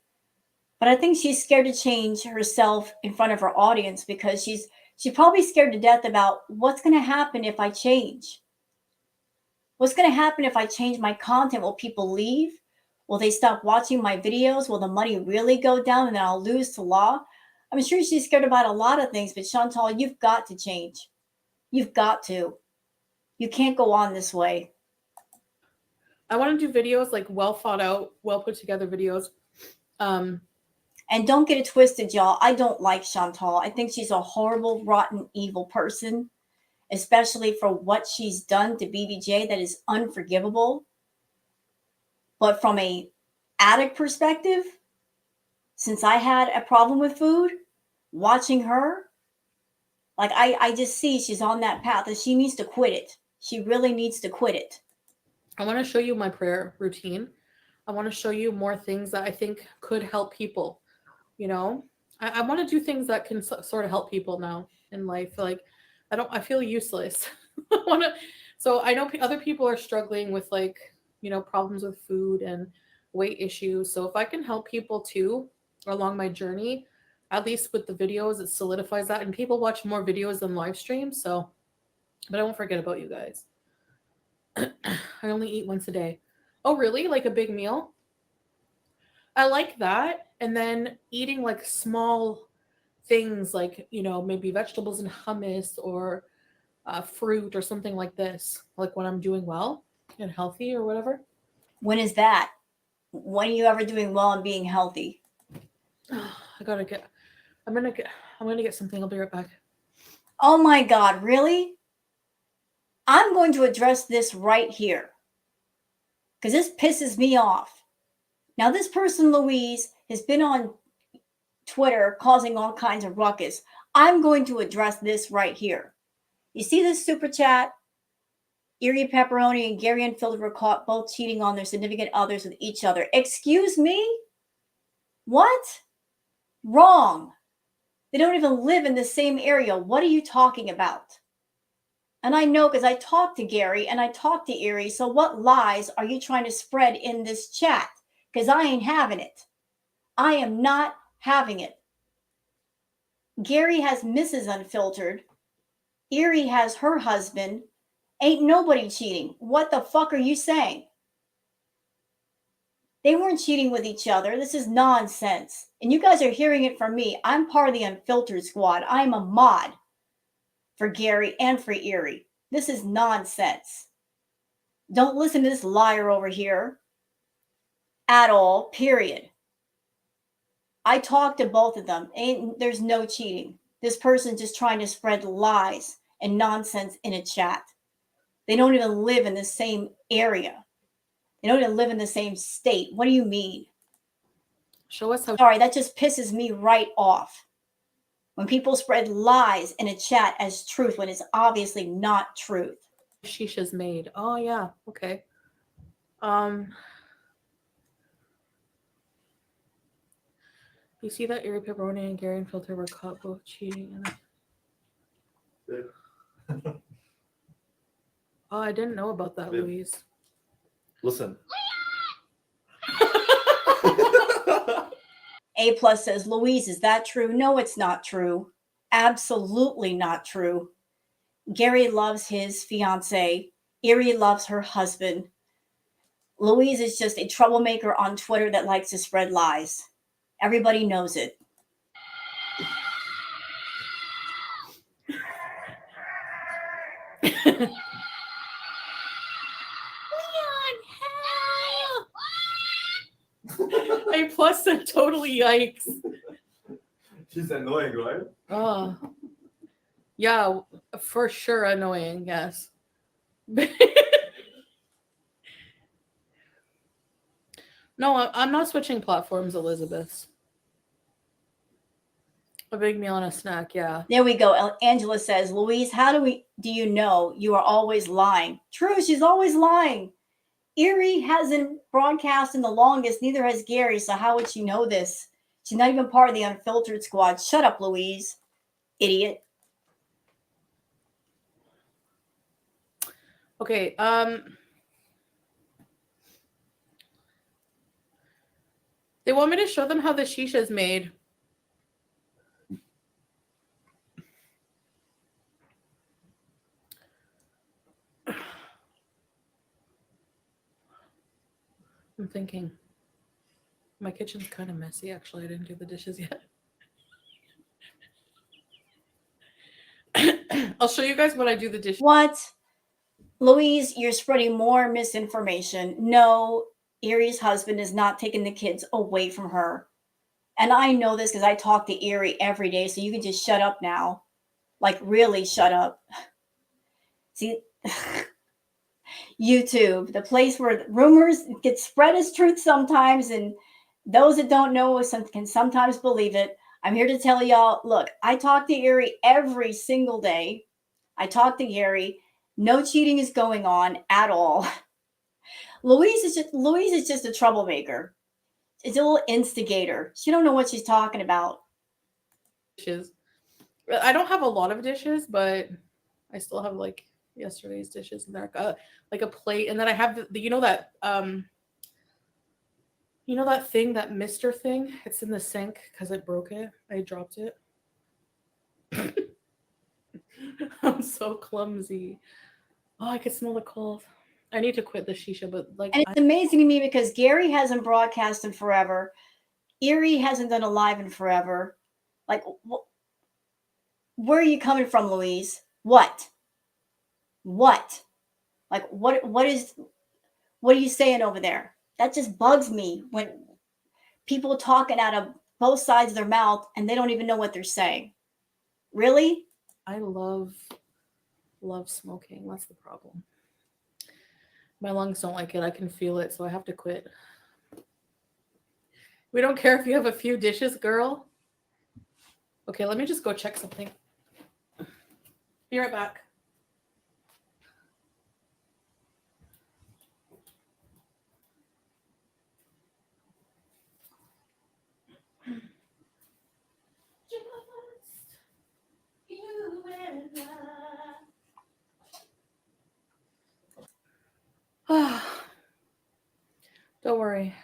But I think she's scared to change herself in front of her audience because she's probably scared to death about what's going to happen if I change. What's going to happen if I change my content? Will people leave? Will they stop watching my videos? Will the money really go down and then I'll lose to law? I'm sure she's scared about a lot of things, but Chantal, you've got to change. You've got to. You can't go on this way.
I want to do videos like well thought out, well put together videos.
And don't get it twisted, y'all. I don't like Chantal. I think she's a horrible, rotten, evil person, especially for what she's done to BBJ. That is unforgivable. But from a addict perspective, since I had a problem with food, watching her, like I just see she's on that path and she needs to quit it. She really needs to quit it.
I want to show you my prayer routine. I want to show you more things that I think could help people. You know, I want to do things that can sort of help people now in life. Like, I feel useless. So I know other people are struggling with problems with food and weight issues. So if I can help people too along my journey, at least with the videos, it solidifies that. And people watch more videos than live streams. So, but I won't forget about you guys. I only eat once a day. Oh, really? Like a big meal? I like that. And then eating like small things like, maybe vegetables and hummus or fruit or something like this, like when I'm doing well and healthy or whatever.
When is that? When are you ever doing well and being healthy?
I'm gonna get something. I'll be right back.
Oh my God, really? I'm going to address this right here because this pisses me off. Now, this person, Louise, has been on Twitter causing all kinds of ruckus. I'm going to address this right here. You see this super chat? Erie Pepperoni and Gary Unfiltered were caught both cheating on their significant others with each other. Excuse me? What? Wrong. They don't even live in the same area. What are you talking about? And I know because I talked to Gary and I talked to Erie. So what lies are you trying to spread in this chat? Because I ain't having it. I am not having it. Gary has Mrs. Unfiltered. Erie has her husband. Ain't nobody cheating. What the fuck are you saying? They weren't cheating with each other. This is nonsense. And you guys are hearing it from me. I'm part of the Unfiltered squad. I'm a mod for Gary and for Erie. This is nonsense. Don't listen to this liar over here at all, period. I talked to both of them. There's no cheating. This person's just trying to spread lies and nonsense in a chat. They don't even live in the same area. They don't even live in the same state. What do you mean?
Show us how.
Sorry, that just pisses me right off. When people spread lies in a chat as truth when it's obviously not truth.
Shisha's made. Oh yeah, okay. You see that Erie Pepperoni and Gary Unfiltered were caught both cheating. Oh, I didn't know about that,
Yeah.
Louise.
Listen.
A plus says, Louise, is that true? No, it's not true. Absolutely not true. Gary loves his fiance. Erie loves her husband. Louise is just a troublemaker on Twitter that likes to spread lies. Everybody knows it.
A plus said totally yikes.
She's annoying, right?
Oh. Yeah, for sure annoying, yes. No, I'm not switching platforms, Elizabeth. A big meal and a snack, yeah.
There we go. Angela says, Louise, how do you know you are always lying? True, she's always lying. Erie hasn't broadcast in the longest, neither has Gary, so how would she know this? She's not even part of the Unfiltered squad. Shut up, Louise. Idiot.
Okay, they want me to show them how the shisha is made. I'm thinking. My kitchen's kind of messy, actually. I didn't do the dishes yet. I'll show you guys when I do the dishes.
What? Louise, you're spreading more misinformation. No, Erie's husband is not taking the kids away from her. And I know this because I talk to Erie every day, so you can just shut up now. Like, really shut up. See, YouTube, the place where rumors get spread as truth sometimes, and those that don't know can sometimes believe it. I'm here to tell y'all, look, I talk to Erie every single day. I talk to Gary. No cheating is going on at all. Louise is just a troublemaker. She's a little instigator. She don't know what she's talking about.
Dishes. I don't have a lot of dishes, but I still have like yesterday's dishes in there, like a plate, and then I have the you know that thing, that mister thing. It's in the sink because I broke it. I dropped it. I'm so clumsy. Oh, I could smell the cold. I need to quit the shisha, but like,
And it's amazing to me because Gary hasn't broadcast in forever. Erie hasn't done a live in forever. Like, where are you coming from, Louise? What? Like, what are you saying over there? That just bugs me when people talking out of both sides of their mouth and they don't even know what they're saying. Really?
I love smoking. That's the problem. My lungs don't like it. I can feel it, so I have to quit. We don't care if you have a few dishes, girl. Okay, let me just go check something. Be right back. Don't worry.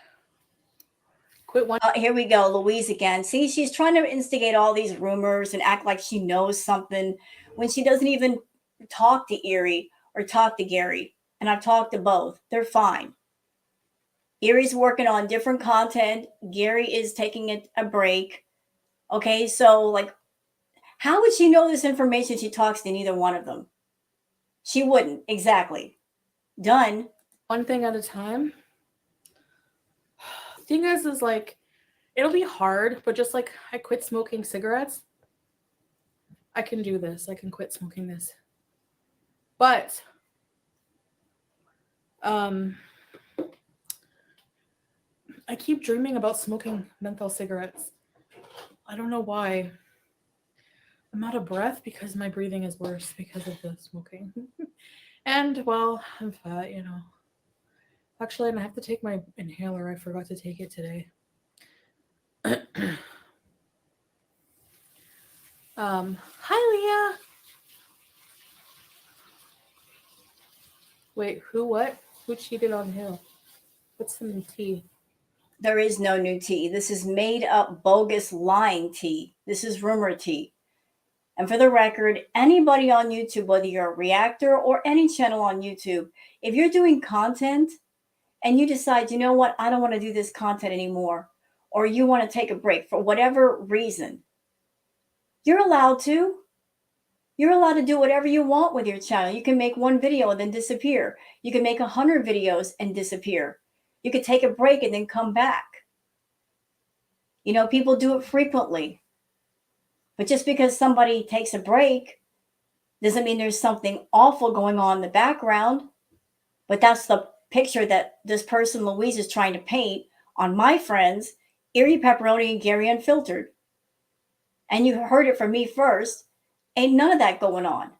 Quit one.
Here we go, Louise again. See, she's trying to instigate all these rumors and act like she knows something when she doesn't even talk to Erie or talk to Gary. And I've talked to both. They're fine. Erie's working on different content. Gary is taking a break. Okay, so like, how would she know this information? She talks to neither one of them. She wouldn't. Exactly. Done.
One thing at a time. Thing is like, it'll be hard, but just like I quit smoking cigarettes, I can do this. I can quit smoking this. But I keep dreaming about smoking menthol cigarettes. I don't know why. I'm out of breath because my breathing is worse because of the smoking. And well, I'm fat, you know. Actually, and I have to take my inhaler. I forgot to take it today. Hi, Leah. Wait, who cheated on who? What's some tea?
There is no new tea. This is made up, bogus, lying tea. This is rumor tea. And for the record, anybody on YouTube, whether you're a reactor or any channel on YouTube, if you're doing content and you decide, you know what, I don't want to do this content anymore, or you want to take a break for whatever reason, you're allowed to. You're allowed to do whatever you want with your channel. You can make one video and then disappear. You can make 100 videos and disappear. You could take a break and then come back. You know, people do it frequently. But just because somebody takes a break doesn't mean there's something awful going on in the background. But that's the picture that this person, Louise, is trying to paint on my friends, Erie Pepperoni and Gary Unfiltered. And you heard it from me first. Ain't none of that going on.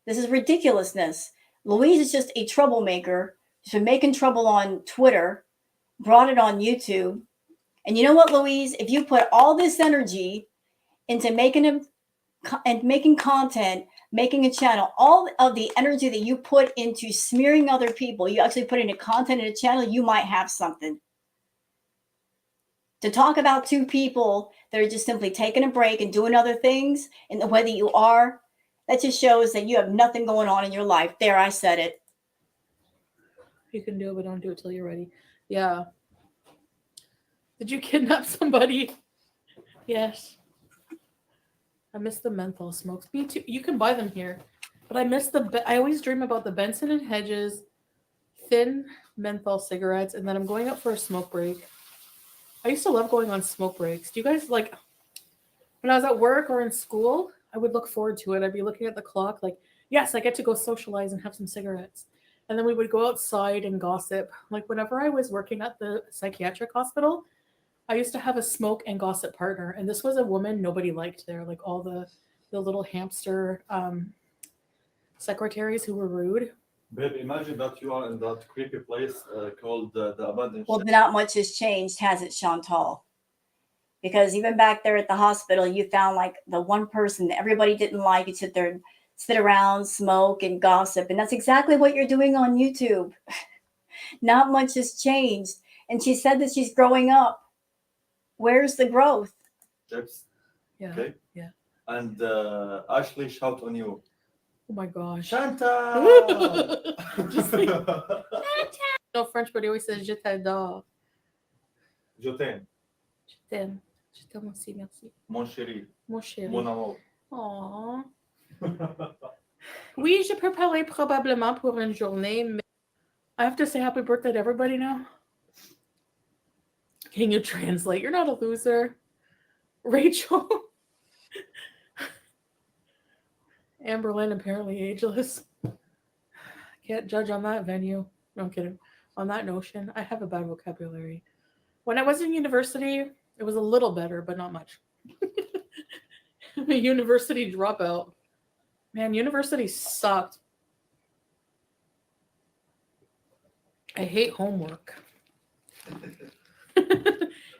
This is ridiculousness. Louise is just a troublemaker. She's been making trouble on Twitter, brought it on YouTube. And you know what, Louise? If you put all this energy into making content, making a channel, all of the energy that you put into smearing other people, you actually put into content in a channel, you might have something. To talk about two people that are just simply taking a break and doing other things in the way that you are, that just shows that you have nothing going on in your life. There, I said it.
You can do it, but don't do it till you're ready. Yeah. Did you kidnap somebody? Yes. I miss the menthol smokes. Me too. You can buy them here, but I miss I always dream about the Benson and Hedges thin menthol cigarettes, and then I'm going out for a smoke break. I used to love going on smoke breaks. Do you guys like, when I was at work or in school, I would look forward to it. I'd be looking at the clock like, yes, I get to go socialize and have some cigarettes. And then we would go outside and gossip. Like whenever I was working at the psychiatric hospital, I used to have a smoke and gossip partner. And this was a woman nobody liked there. Like all the little hamster secretaries who were rude.
Babe, imagine that you are in that creepy place called the abandoned
Well,
ship.
not much has changed, has it, Chantal? Because even back there at the hospital, you found like the one person that everybody didn't like. You sit there, sit around, smoke, and gossip. And that's exactly what you're doing on YouTube. Not much has changed. And she said that she's growing up. Where's the growth?
Chips.
Yeah.
Okay.
Yeah.
And Ashley shout on you.
Oh my gosh.
Shanta!
Just like, no French, but he always says je t'adore.
Je t'aime,
Je t'aime. Je t'aime aussi, merci.
mon chéri,
Mon chéri.
mon amour.
Aww. Oui, je peux parler probablement pour une journée, mais I have to say happy birthday to everybody now. Can you translate? You're not a loser. Rachel. Amberlynn, apparently ageless. Can't judge on that venue. No, I'm kidding. On that notion, I have a bad vocabulary. When I was in university, it was a little better, but not much. I'm a university dropout. Man, university sucked. I hate homework.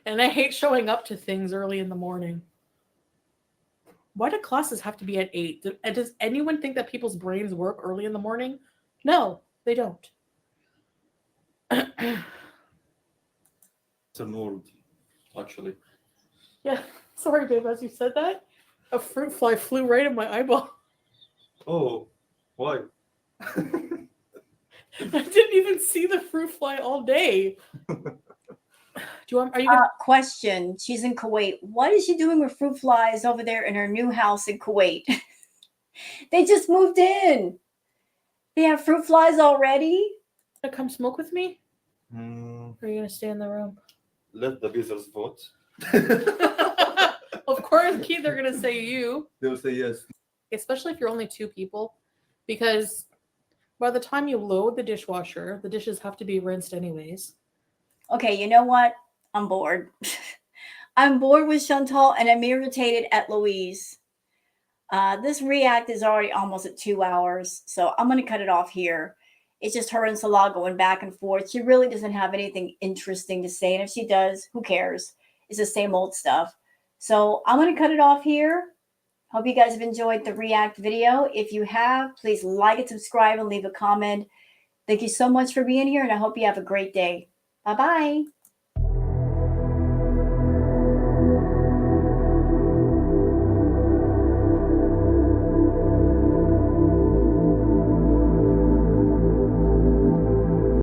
And I hate showing up to things early in the morning. Why do classes have to be at 8? Does anyone think that people's brains work early in the morning? No, they don't.
It's a mood. actually.
Yeah. Sorry, babe. As you said that, a fruit fly flew right in my eyeball.
Oh, why?
I didn't even see the fruit fly all day. Do you want? Are you gonna?
Question. She's in Kuwait. What is she doing with fruit flies over there in her new house in Kuwait? They just moved in. They have fruit flies already?
Come smoke with me?
Hmm,
Or are you gonna stay in the room?
let the Beezers vote.
Of course, Keith, they're gonna say you,
They'll say yes.
especially if you're only 2 people, because by the time you load the dishwasher, the dishes have to be rinsed anyways.
Okay, you know what? I'm bored. I'm bored with Chantal and I'm irritated at Louise. This react is already almost at 2 hours, so I'm going to cut it off here. It's just her and Salah going back and forth. She really doesn't have anything interesting to say, and if she does, who cares? It's the same old stuff. So I'm going to cut it off here. Hope you guys have enjoyed the react video. If you have, please like and subscribe and leave a comment. Thank you so much for being here, and I hope you have a great day. Bye-bye.